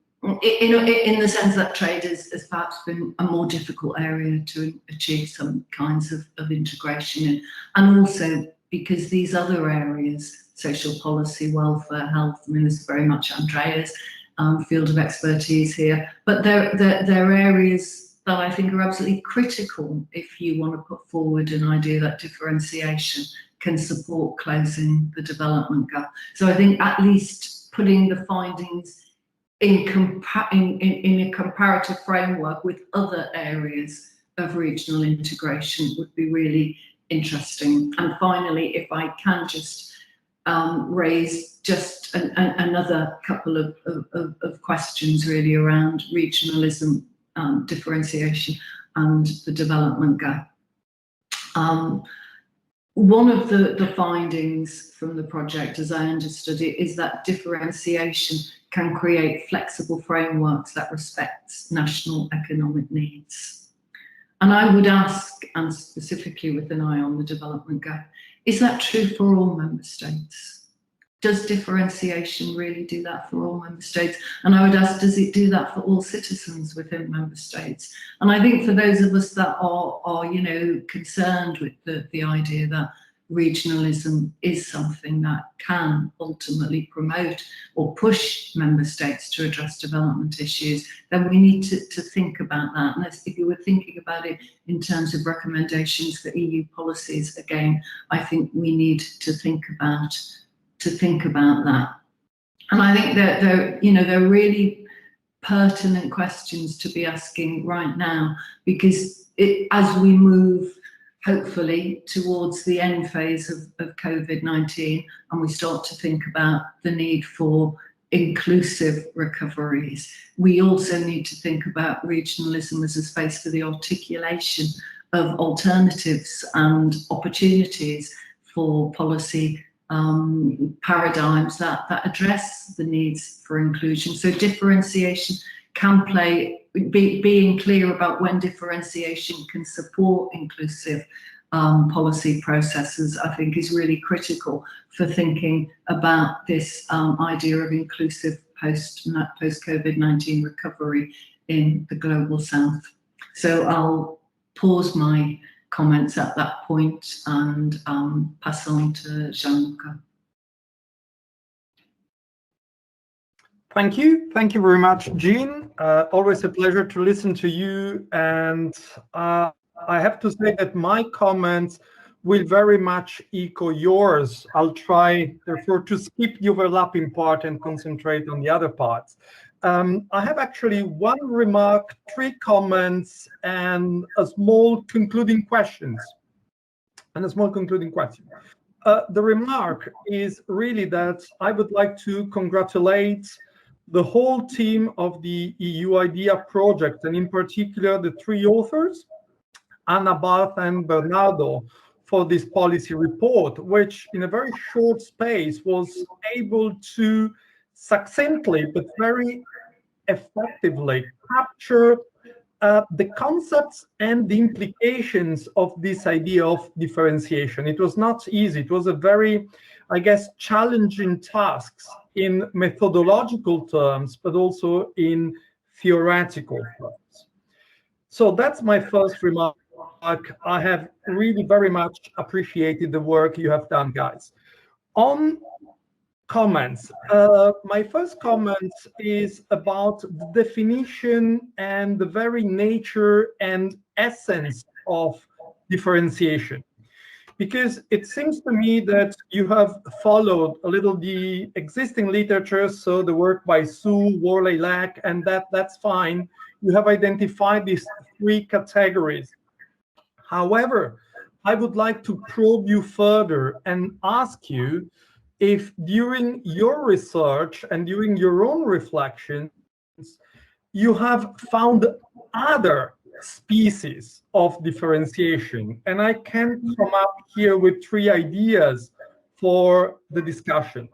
the sense that trade has perhaps been a more difficult area to achieve some kinds of integration in, and also because these other areas, social policy, welfare, health, this is very much Andrea's field of expertise here, but they're areas that I think are absolutely critical if you want to put forward an idea that differentiation can support closing the development gap. So I think at least putting the findings in a comparative framework with other areas of regional integration would be really interesting. And finally, if I can just raise just another couple of questions really around regionalism, differentiation and the development gap. One of the findings from the project, as I understood it, is that differentiation can create flexible frameworks that respect national economic needs. And I would ask, and specifically with an eye on the development gap, is that true for all member states? Does differentiation really do that for all member states? And I would ask, does it do that for all citizens within member states? And I think for those of us that are concerned with the idea that regionalism is something that can ultimately promote or push member states to address development issues, then we need to think about that. And if you were thinking about it in terms of recommendations for EU policies, again, I think we need to think about that. And I think that they're really pertinent questions to be asking right now, because as we move hopefully towards the end phase of COVID-19 and we start to think about the need for inclusive recoveries, we also need to think about regionalism as a space for the articulation of alternatives and opportunities for policy paradigms that address the needs for inclusion. So differentiation can being clear about when differentiation can support inclusive policy processes, I think is really critical for thinking about this idea of inclusive post-COVID-19 recovery in the Global South. So I'll pause my comments at that point and pass on to Gian Luca. Thank you very much, Jean. Always a pleasure to listen to you, and I have to say that my comments will very much echo yours. I'll try, therefore, to skip the overlapping part and concentrate on the other parts. I have actually one remark, 3 comments, and a small concluding question. The remark is really that I would like to congratulate the whole team of the EU IDEA project, and in particular the 3 authors, Anna, Bart, and Bernardo, for this policy report, which in a very short space was able to succinctly but very effectively capture the concepts and the implications of this idea of differentiation. It was not easy. It was a very, I guess, challenging task in methodological terms, but also in theoretical terms. So that's my first remark. I have really very much appreciated the work you have done, guys. On comments, my first comment is about the definition and the very nature and essence of differentiation, because it seems to me that you have followed a little the existing literature, so the work by Su, Worley, Lack, and that's fine. You have identified these 3 categories. However, I would like to probe you further and ask you if during your research and during your own reflections, you have found other species of differentiation. And I can come up here with 3 ideas for the discussion.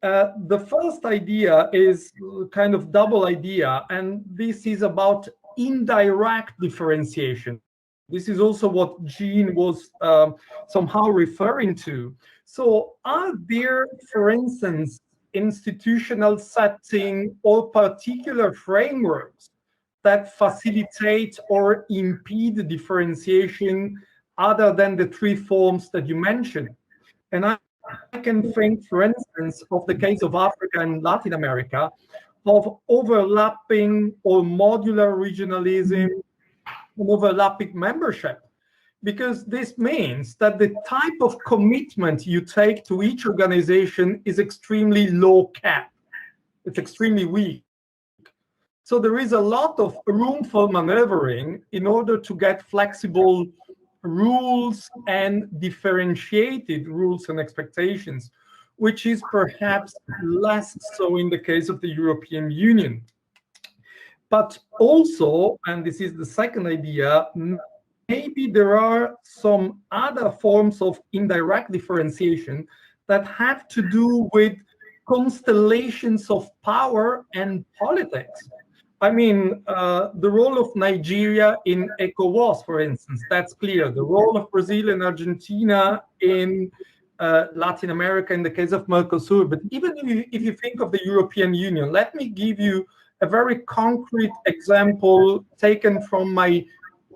The first idea is kind of double idea, and this is about indirect differentiation. This is also what Jean was somehow referring to. So are there, for instance, institutional setting or particular frameworks that facilitate or impede differentiation other than the 3 forms that you mentioned? And I can think, for instance, of the case of Africa and Latin America, of overlapping or modular regionalism and overlapping membership, because this means that the type of commitment you take to each organization is extremely low cap. It's extremely weak. So there is a lot of room for maneuvering in order to get flexible rules and differentiated rules and expectations, which is perhaps less so in the case of the European Union. But also, and this is the second idea, maybe there are some other forms of indirect differentiation that have to do with constellations of power and politics. I mean, the role of Nigeria in ECOWAS, for instance, that's clear. The role of Brazil and Argentina in Latin America in the case of MERCOSUR. But even if you think of the European Union, let me give you a very concrete example taken from my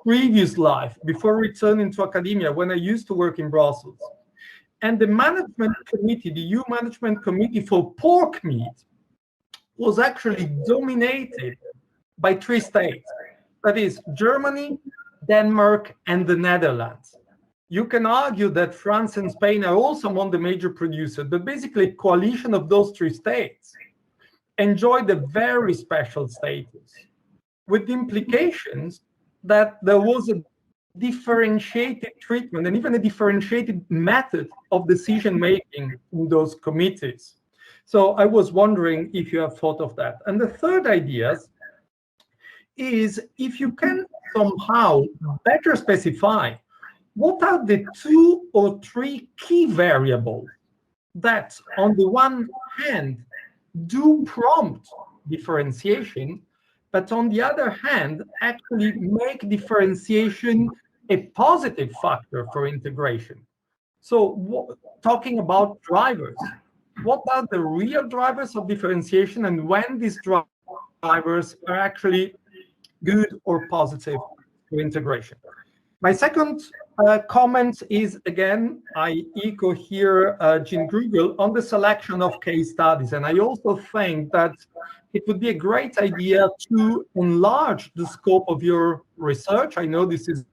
previous life before returning to academia, when I used to work in Brussels. And the management committee, the EU management committee for pork meat, was actually dominated by 3 states. That is Germany, Denmark, and the Netherlands. You can argue that France and Spain are also among the major producers, but basically a coalition of those 3 states enjoyed a very special status, with the implications that there was a differentiated treatment and even a differentiated method of decision-making in those committees. So I was wondering if you have thought of that. And the third idea is if you can somehow better specify what are the 2 or 3 key variables that, on the one hand, do prompt differentiation, but on the other hand, actually make differentiation a positive factor for integration. So talking about drivers, what are the real drivers of differentiation, and when these drivers are actually good or positive for integration? My second comment is, again, I echo here Jean Grugel on the selection of case studies. And I also think that it would be a great idea to enlarge the scope of your research. I know this is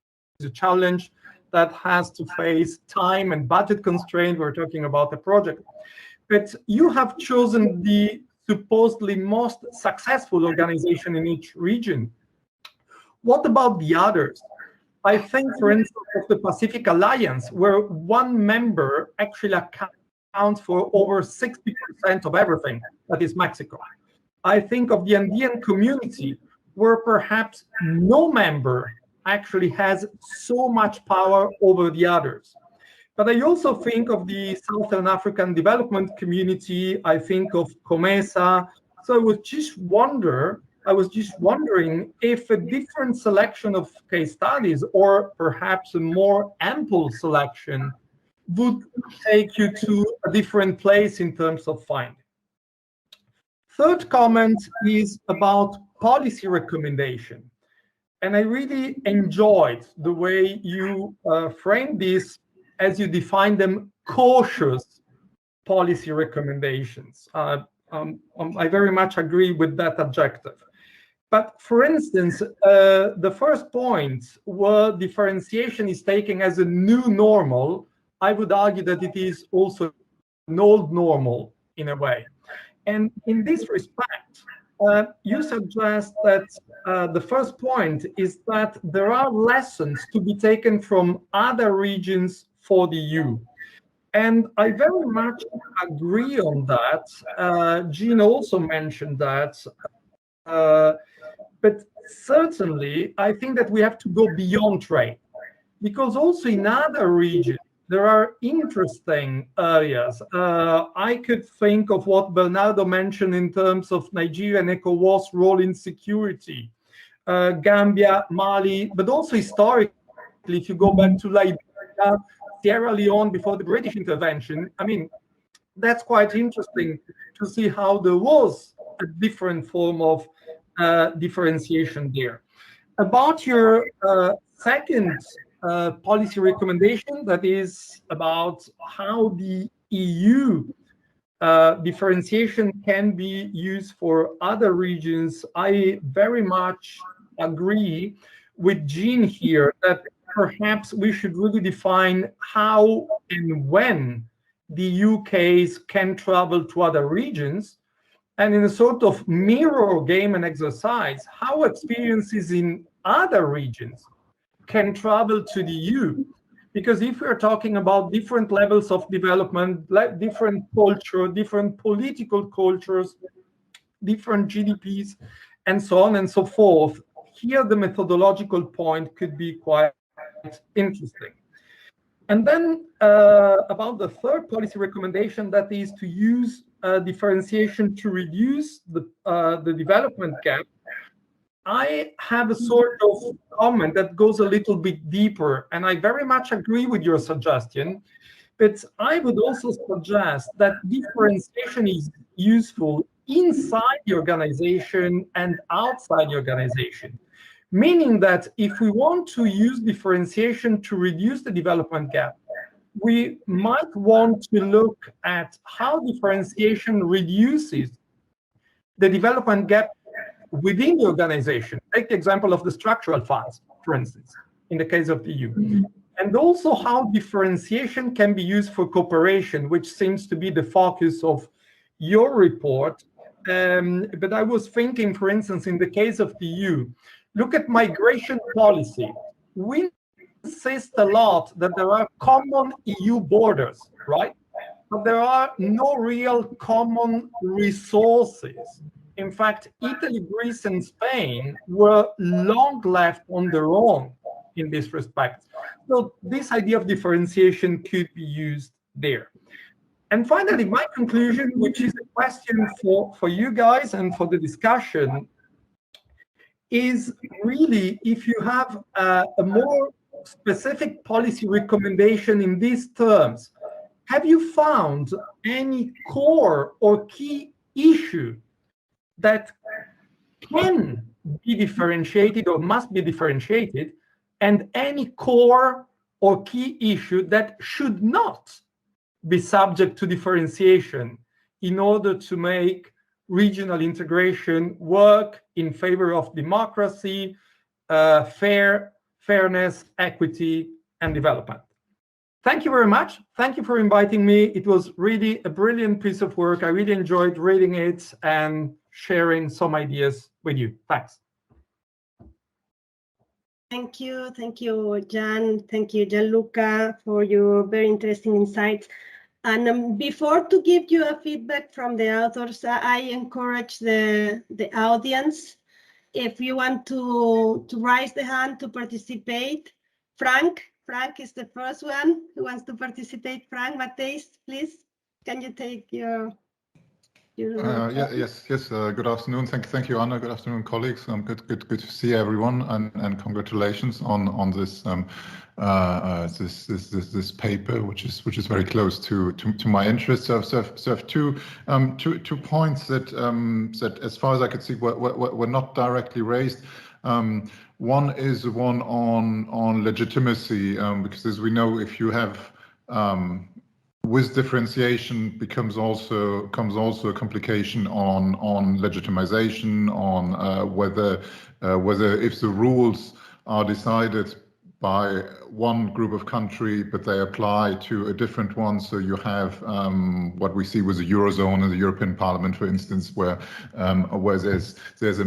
a challenge that has to face time and budget constraint. We're talking about a project. But you have chosen the supposedly most successful organization in each region. What about the others? I think, for instance, of the Pacific Alliance, where one member actually accounts for over 60% of everything, that is Mexico. I think of the Andean community, where perhaps no member actually has so much power over the others. But I also think of the Southern African Development Community. I think of COMESA. So I was just wondering if a different selection of case studies, or perhaps a more ample selection, would take you to a different place in terms of finding. Third comment is about policy recommendation. And I really enjoyed the way you framed this, as you define them, cautious policy recommendations. I very much agree with that adjective. But for instance, the first point, where differentiation is taken as a new normal, I would argue that it is also an old normal in a way. And in this respect, you suggest that the first point is that there are lessons to be taken from other regions for the EU. And I very much agree on that. Jean also mentioned that. But certainly, I think that we have to go beyond trade, because also in other regions, there are interesting areas. I could think of what Bernardo mentioned in terms of Nigeria and ECOWAS role in security, Gambia, Mali, but also historically, if you go back to Liberia, Sierra Leone before the British intervention, I mean, that's quite interesting to see how there was a different form of differentiation there. About your second policy recommendation, that is about how the EU differentiation can be used for other regions, I very much agree with Jean here that perhaps we should really define how and when the EU case can travel to other regions, and in a sort of mirror game and exercise, how experiences in other regions can travel to the EU. Because if we're talking about different levels of development, different culture, different political cultures, different GDPs, and so on and so forth, here the methodological point could be quite interesting. And then about the third policy recommendation, that is to use differentiation to reduce the development gap, I have a sort of comment that goes a little bit deeper, and I very much agree with your suggestion, but I would also suggest that differentiation is useful inside the organization and outside the organization. Meaning that if we want to use differentiation to reduce the development gap, we might want to look at how differentiation reduces the development gap within the organization. Take the example of the structural funds, for instance, in the case of the EU. And also how differentiation can be used for cooperation, which seems to be the focus of your report. But I was thinking, for instance, in the case of the EU, look at migration policy. We insist a lot that there are common EU borders, right? But there are no real common resources. In fact, Italy, Greece, and Spain were long left on their own in this respect. So this idea of differentiation could be used there. And finally, my conclusion, which is a question for you guys and for the discussion, is really if you have a more specific policy recommendation in these terms, have you found any core or key issue that can be differentiated or must be differentiated, and any core or key issue that should not be subject to differentiation in order to make regional integration work in favor of democracy, fairness, equity, and development. Thank you very much. Thank you for inviting me. It was really a brilliant piece of work. I really enjoyed reading it and sharing some ideas with you. Thanks. Thank you, Gian. Thank you, Gianluca, for your very interesting insights. And before to give you a feedback from the authors, I encourage the audience, if you want to raise the hand to participate. Frank is the first one who wants to participate. Frank, Mattheis, please, can you take your Yes. Good afternoon. Thank you, Anna. Good afternoon, colleagues. Good to see everyone, and congratulations on this this paper, which is very close to my interests. So I have two points that as far as I could see were not directly raised. One is one on legitimacy, because as we know, if you have with differentiation comes also a complication on legitimization, on whether if the rules are decided by one group of country, but they apply to a different one. So you have what we see with the Eurozone and the European Parliament, for instance, where there's a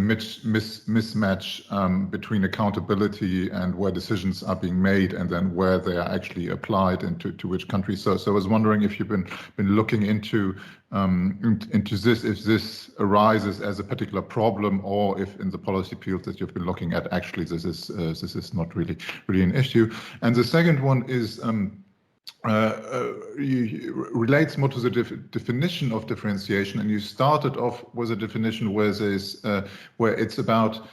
mismatch between accountability and where decisions are being made, and then where they are actually applied into which country. So I was wondering if you've been looking into this, if this arises as a particular problem, or if in the policy field that you've been looking at, actually this is not really an issue. And the second one is relates more to the definition of differentiation. And you started off with a definition where it's about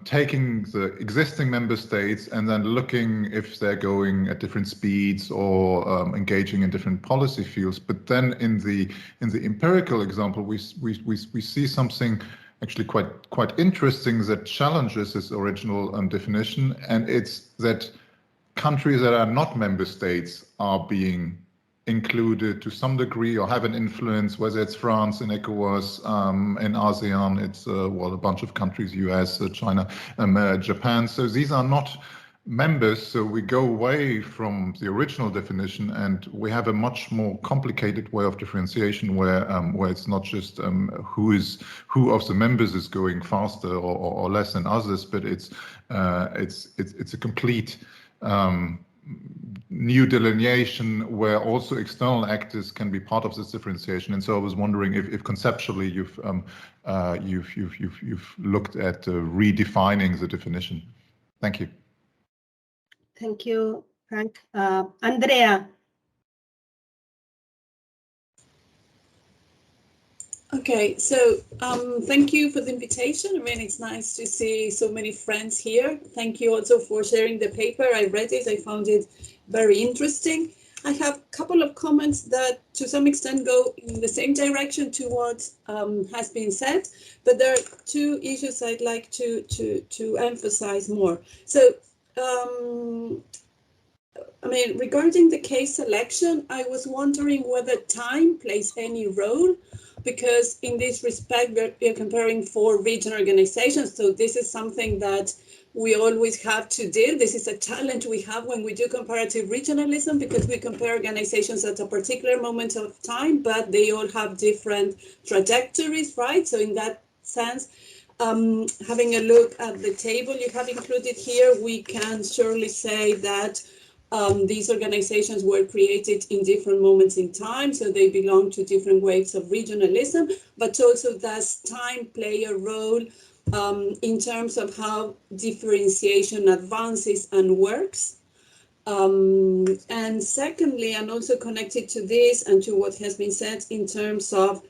taking the existing member states and then looking if they're going at different speeds or engaging in different policy fields. But then in the empirical example, we see something actually quite interesting that challenges this original definition, and it's that countries that are not member states are being included to some degree or have an influence, whether it's France in ECOWAS, in ASEAN, it's a bunch of countries, US, China, Japan. So these are not members, so we go away from the original definition, and we have a much more complicated way of differentiation where it's not just who of the members is going faster or less than others, but it's a complete new delineation where also external actors can be part of this differentiation. And so I was wondering if conceptually you've looked at redefining the definition. Thank you. Thank you, Frank. Andrea. Okay, so thank you for the invitation. I mean, it's nice to see so many friends here. Thank you also for sharing the paper. I read it, I found it very interesting. I have a couple of comments that to some extent go in the same direction to what has been said, but there are two issues I'd like to emphasize more. So, I mean, regarding the case selection, I was wondering whether time plays any role, because in this respect, we're comparing 4 regional organizations. So this is something that we always have to deal. This is a challenge we have when we do comparative regionalism, because we compare organizations at a particular moment of time, but they all have different trajectories, right? So in that sense, having a look at the table you have included here, we can surely say that these organizations were created in different moments in time, so they belong to different waves of regionalism, but also does time play a role in terms of how differentiation advances and works? And secondly, and also connected to this and to what has been said in terms of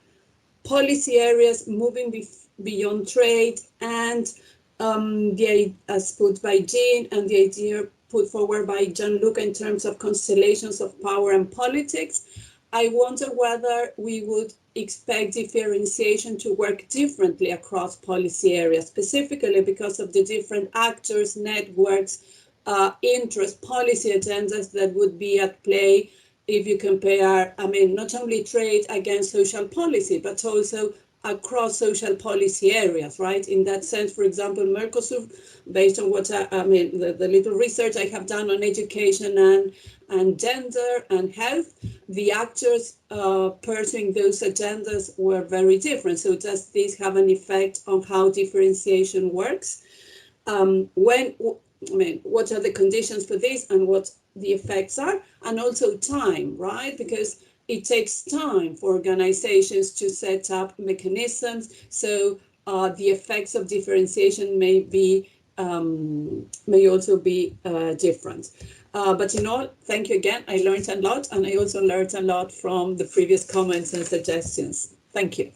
policy areas moving beyond trade, and as put by Jean, and the idea put forward by Gian Luca in terms of constellations of power and politics, I wonder whether we would expect differentiation to work differently across policy areas, specifically because of the different actors, networks, interest, policy agendas that would be at play if you compare, I mean, not only trade against social policy, but also across social policy areas, right? In that sense, for example, MERCOSUR, based on what the little research I have done on education and gender and health, the actors pursuing those agendas were very different. So does this have an effect on how differentiation works? What are the conditions for this and what the effects are? And also time, right? Because it takes time for organizations to set up mechanisms. So the effects of differentiation may also be different. But in all, thank you again. I learned a lot, and I also learned a lot from the previous comments and suggestions. Thank you.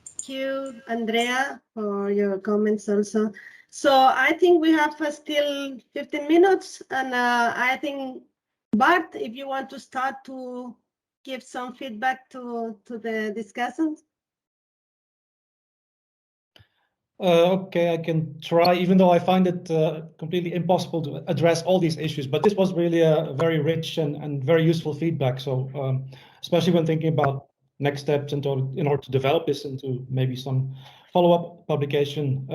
Thank you, Andrea, for your comments also. So I think we have still 15 minutes, and I think, Bart, if you want to start to give some feedback to the discussions. Okay, I can try, even though I find it completely impossible to address all these issues, but this was really a very rich and very useful feedback. So especially when thinking about next steps in order to develop this into maybe some follow-up publication,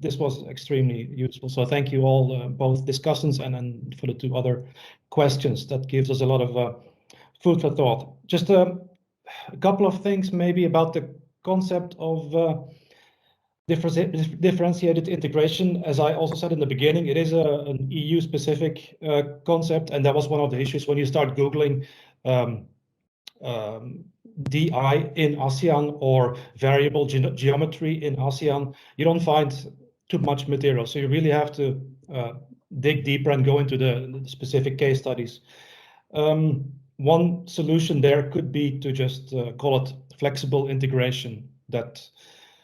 this was extremely useful. So thank you all, both discussants and for the two other questions. That gives us a lot of food for thought. Just a couple of things maybe about the concept of differentiated integration. As I also said in the beginning, it is an EU-specific concept, and that was one of the issues when you start Googling DI in ASEAN or variable geometry in ASEAN. You don't find too much material, so you really have to dig deeper and go into the specific case studies. One solution there could be to just call it flexible integration.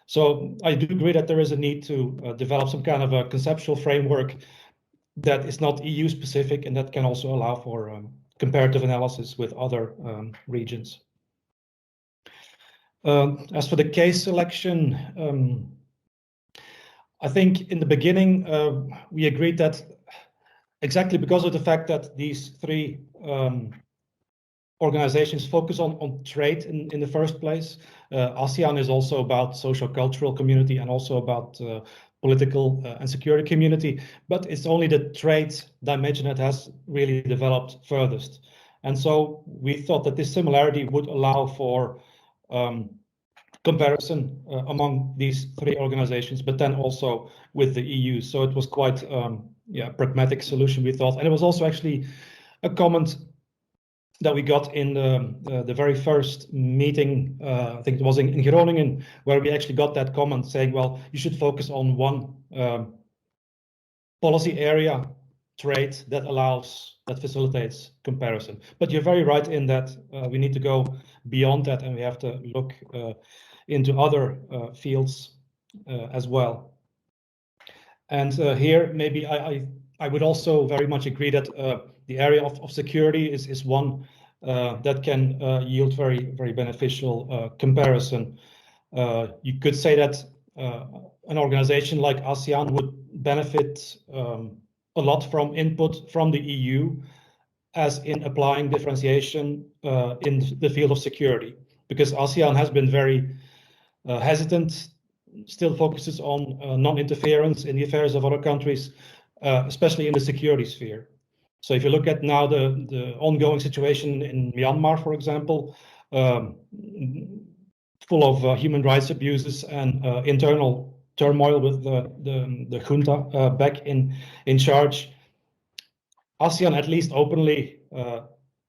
So I do agree that there is a need to develop some kind of a conceptual framework that is not EU specific and that can also allow for comparative analysis with other regions. As for the case selection, I think in the beginning we agreed that exactly because of the fact that these three organizations focus on trade in the first place. ASEAN is also about social cultural community and also about political and security community, but it's only the trade dimension that has really developed furthest. And so we thought that this similarity would allow for comparison among these three organizations, but then also with the EU. So it was quite pragmatic solution, we thought. And it was also actually a comment that we got in the very first meeting, I think it was in Groningen, where we actually got that comment saying, well, you should focus on one policy area, trade, that facilitates comparison. But you're very right in that we need to go beyond that and we have to look into other fields as well. And here, maybe I would also very much agree that the area of security is one that can yield very, very beneficial comparison. You could say that an organization like ASEAN would benefit a lot from input from the EU as in applying differentiation in the field of security, because ASEAN has been very hesitant, still focuses on non-interference in the affairs of other countries, especially in the security sphere. So if you look at now the ongoing situation in Myanmar, for example, full of human rights abuses and internal turmoil with the junta back in charge, ASEAN at least openly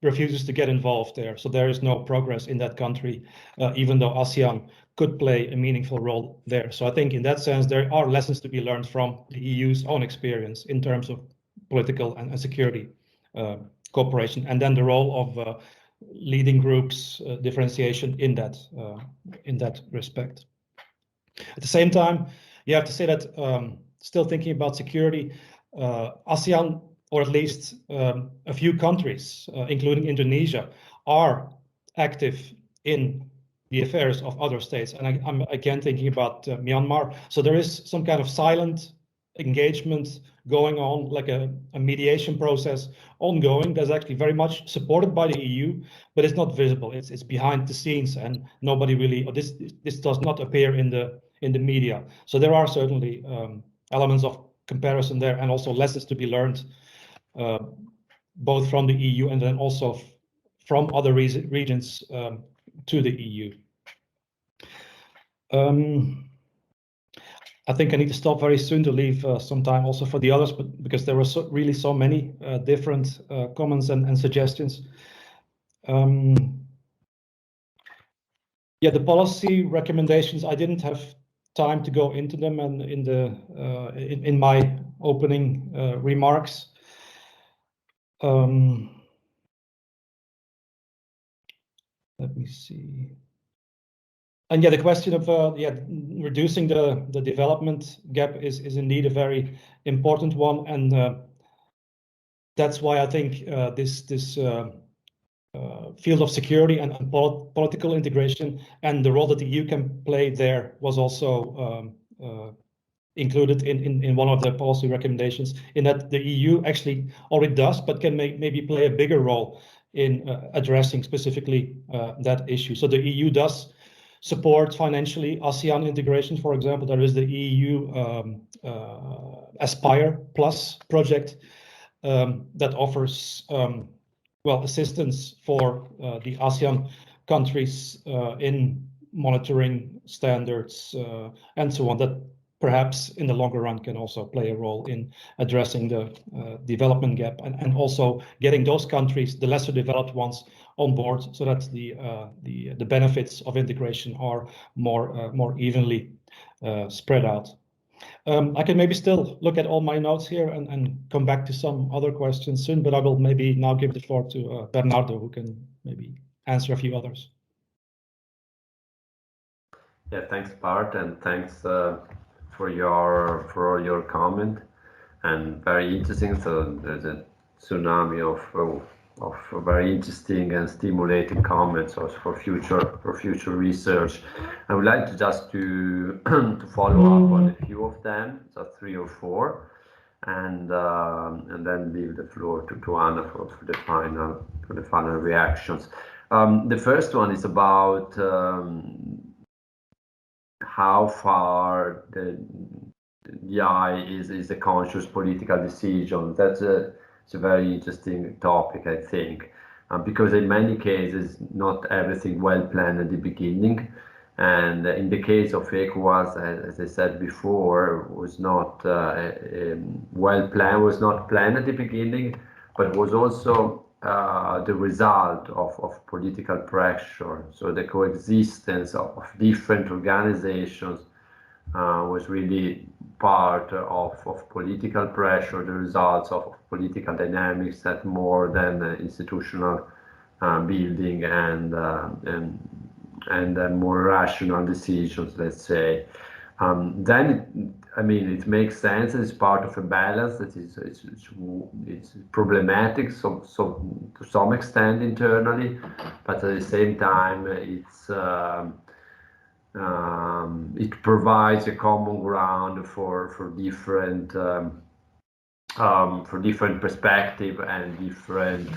refuses to get involved there. So there is no progress in that country, even though ASEAN could play a meaningful role there. So I think in that sense, there are lessons to be learned from the EU's own experience in terms of political and security cooperation, and then the role of leading groups differentiation in that respect. At the same time, you have to say that still thinking about security, ASEAN, or at least a few countries, including Indonesia, are active in the affairs of other states. And I'm again thinking about Myanmar. So there is some kind of silent engagement going on, like a mediation process ongoing that's actually very much supported by the EU, but it's not visible. It's behind the scenes, and nobody really, or this does not appear in the media. So there are certainly elements of comparison there, and also lessons to be learned, both from the EU and then also from other regions to the EU. I think I need to stop very soon to leave some time also for the others, but because there were really so many different comments and suggestions. Yeah, the policy recommendations, I didn't have time to go into them, and in my opening remarks. Let me see. And yeah, the question of reducing the development gap is indeed a very important one, and that's why I think this field of security and political integration and the role that the EU can play there was also included in one of the policy recommendations, in that the EU actually already does, but can maybe play a bigger role in addressing specifically that issue. So the EU does support financially ASEAN integration. For example, there is the EU Aspire Plus project that offers assistance for the ASEAN countries in monitoring standards and so on, that perhaps in the longer run can also play a role in addressing the development gap, and also getting those countries, the lesser developed ones, on board, so that the benefits of integration are more evenly spread out. I can maybe still look at all my notes here and come back to some other questions soon, but I will maybe now give the floor to Bernardo, who can maybe answer a few others. Yeah, thanks, Bart, and thanks for your comment, and very interesting. So there's a tsunami of very interesting and stimulating comments also for future research. I would like to just to follow up on a few of them, so 3 or 4, and then leave the floor to Anna for the final reactions. The first one is about how far the eye is a conscious political decision. It's a very interesting topic, I think, because in many cases, not everything well planned at the beginning. And in the case of ECOWAS, as I said before, was not well planned, was not planned at the beginning, but was also the result of political pressure. So the coexistence of different organizations was really part of political pressure, the results of political dynamics that more than institutional building and more rational decisions, let's say. Then it makes sense. It's part of a balance that it's problematic, so to some extent internally, but at the same time it provides a common ground for different perspective and different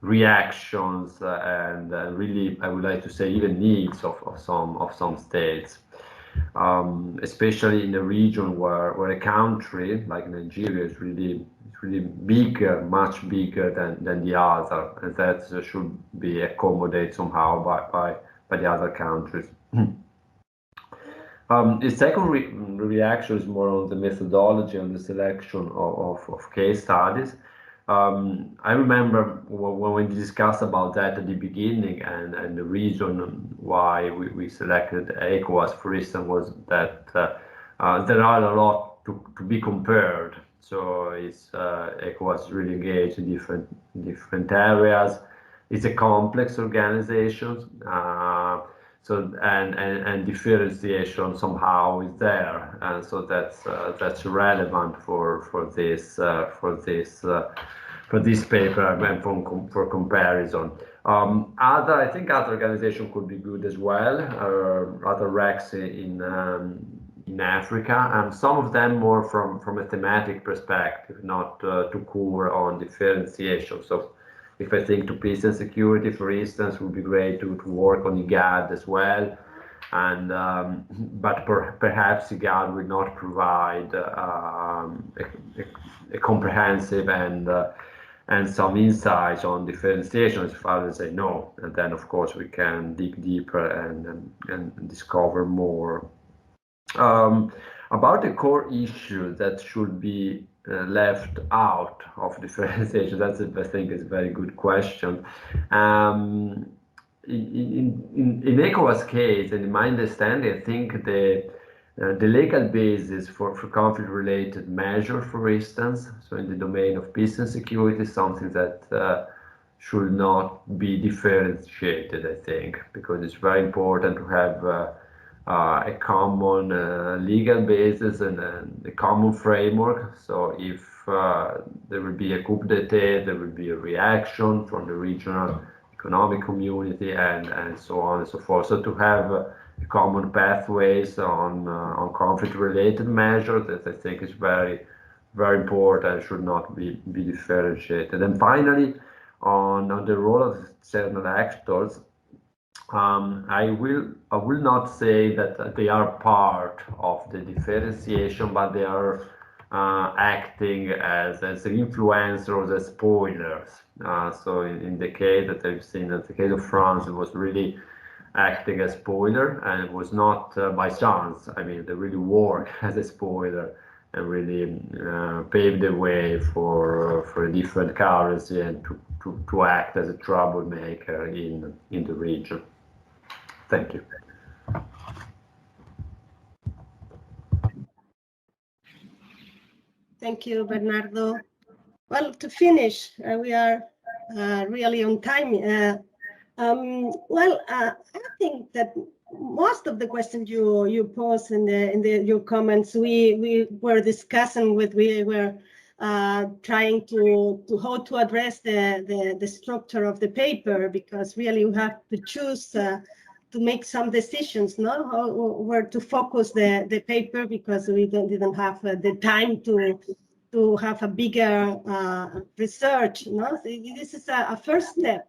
reactions and really, I would like to say, even needs of some states, especially in a region where a country like Nigeria is really bigger, much bigger than the other, and that should be accommodated somehow by the other countries. The second reaction is more on the methodology and the selection of case studies. I remember when we discussed about that at the beginning, and the reason why we selected ECOWAS, for instance, was that there are a lot to be compared. So ECOWAS is really engaged in different areas. It's a complex organization. So and differentiation somehow is there, and so that's relevant for this paper and for comparison. I think other organizations could be good as well. Other RECs in Africa, and some of them more from a thematic perspective, not too core on differentiation. So if I think to peace and security, for instance, would be great to work on IGAD as well. And but perhaps IGAD will not provide a comprehensive and some insights on differentiation as far as I know. And then, of course, we can dig deeper and discover more. About the core issue that should be left out of differentiation, that's, I think, is a very good question. In ECOWAS case, and in my understanding, I think the legal basis for conflict-related measures, for instance, so in the domain of peace and security, is something that should not be differentiated, I think, because it's very important to have a common legal basis and a common framework. So if there will be a coup d'etat, there will be a reaction from the regional economic community and so on and so forth. So to have common pathways on conflict-related measures, that I think is very, very important and should not be differentiated. And finally, on the role of external actors, I will not say that they are part of the differentiation, but they are acting as influencers, as spoilers. So in the case that I've seen, in the case of France, it was really acting as spoiler, and it was not by chance. I mean, they really work as a spoiler and really paved the way for a different currency and to act as a troublemaker in the region. Thank you. Thank you, Bernardo. Well, to finish, we are really on time. I think that most of the questions you posed in your comments, we were discussing with. We were trying to how to address the structure of the paper, because really you have to choose to make some decisions, no, where to focus the paper, because we didn't have the time to have a bigger research. No, so this is a first step.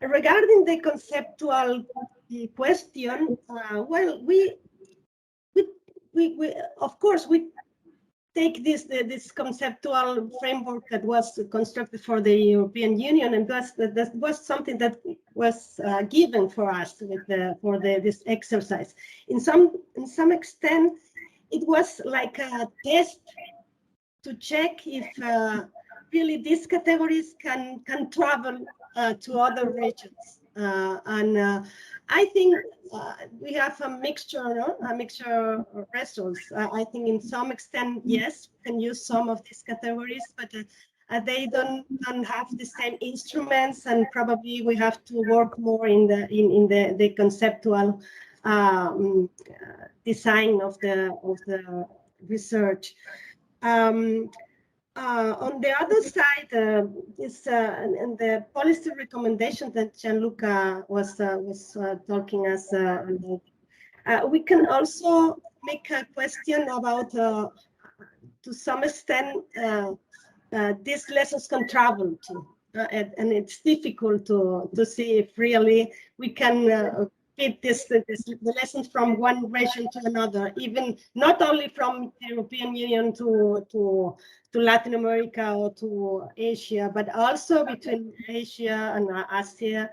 Regarding the conceptual question, well, we of course we take this conceptual framework that was constructed for the European Union, and that was something that was given for us for this exercise. In some extent, it was like a test to check if really these categories can travel to other regions, and I think we have a mixture of results. I think in some extent, yes, we can use some of these categories, but they don't have the same instruments, and probably we have to work more in the conceptual design of the research. On the other side is and the policy recommendations that Gian Luca was talking us. We can also make a question about, to some extent, these lessons can travel to, and it's difficult to see if really we can fit the lessons from one region to another, even not only from the European Union to Latin America or to Asia, but also between Asia and Asia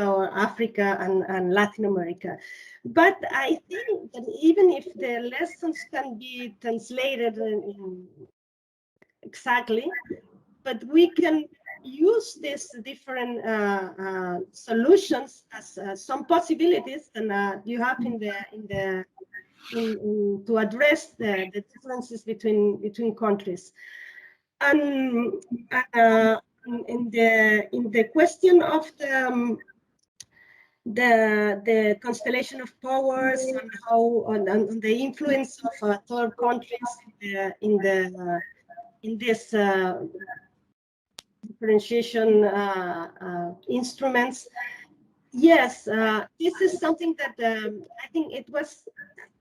or Africa and Latin America. But I think that even if the lessons can be translated exactly, but we can use these different solutions as some possibilities, and you have to address the differences between countries. And in the question of the constellation of powers and how on the influence of third countries in this differentiation instruments. Yes, this is something that I think it was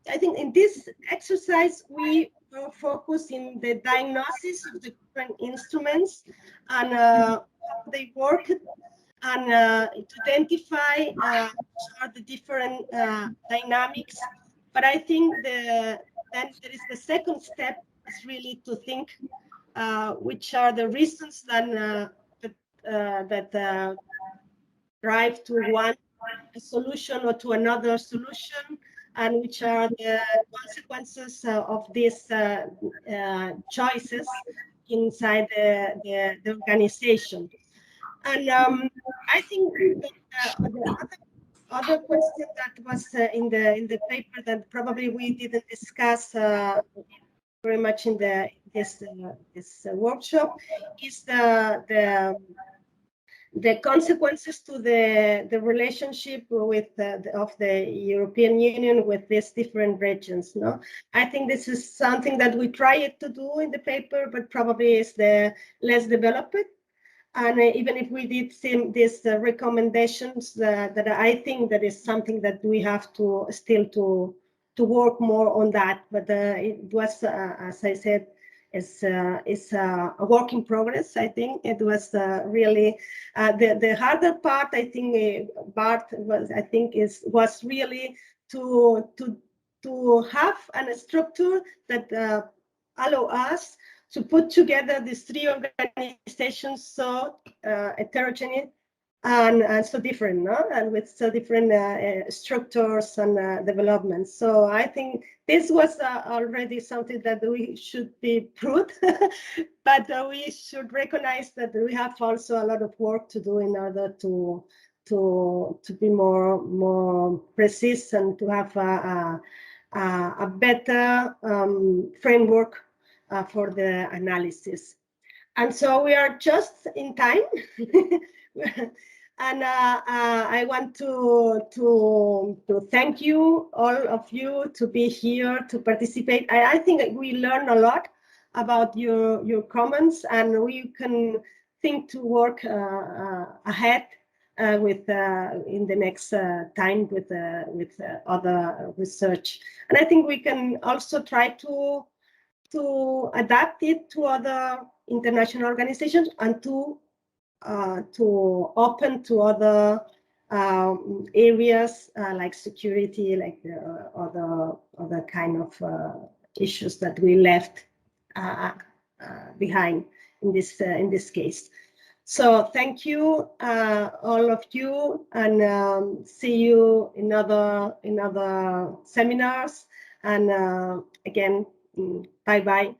I think in this exercise, we focus in the diagnosis of the different instruments and how they work, and to identify the different dynamics. But I think then there is the second step, is really to think which are the reasons that drive to one solution or to another solution, and which are the consequences of these choices inside the organization. And I think the other question that was in the paper that probably we didn't discuss very much in this workshop is the consequences to the relationship with of the European Union with these different regions. No, I think this is something that we tried to do in the paper, but probably is the less developed. And even if we did see these recommendations, that I think that is something that we have to still to work more on that. But it was, as I said, is a work in progress. I think it was really the harder part. I think Bart was really to have a structure that allow us to put together these three organizations so heterogeneous and so different, no? And with so different structures and developments. So I think this was already something that we should be proud, but we should recognize that we have also a lot of work to do in order to be more precise and to have a better framework for the analysis. And so we are just in time. And I want to thank you, all of you, to be here, to participate. I think we learned a lot about your comments, and we can think to work ahead with in the next time with other research. And I think we can also try to adapt it to other international organizations and to open to other areas like security, like other kind of issues that we left behind in this case. So thank you, all of you, and see you in other seminars. And again, bye bye.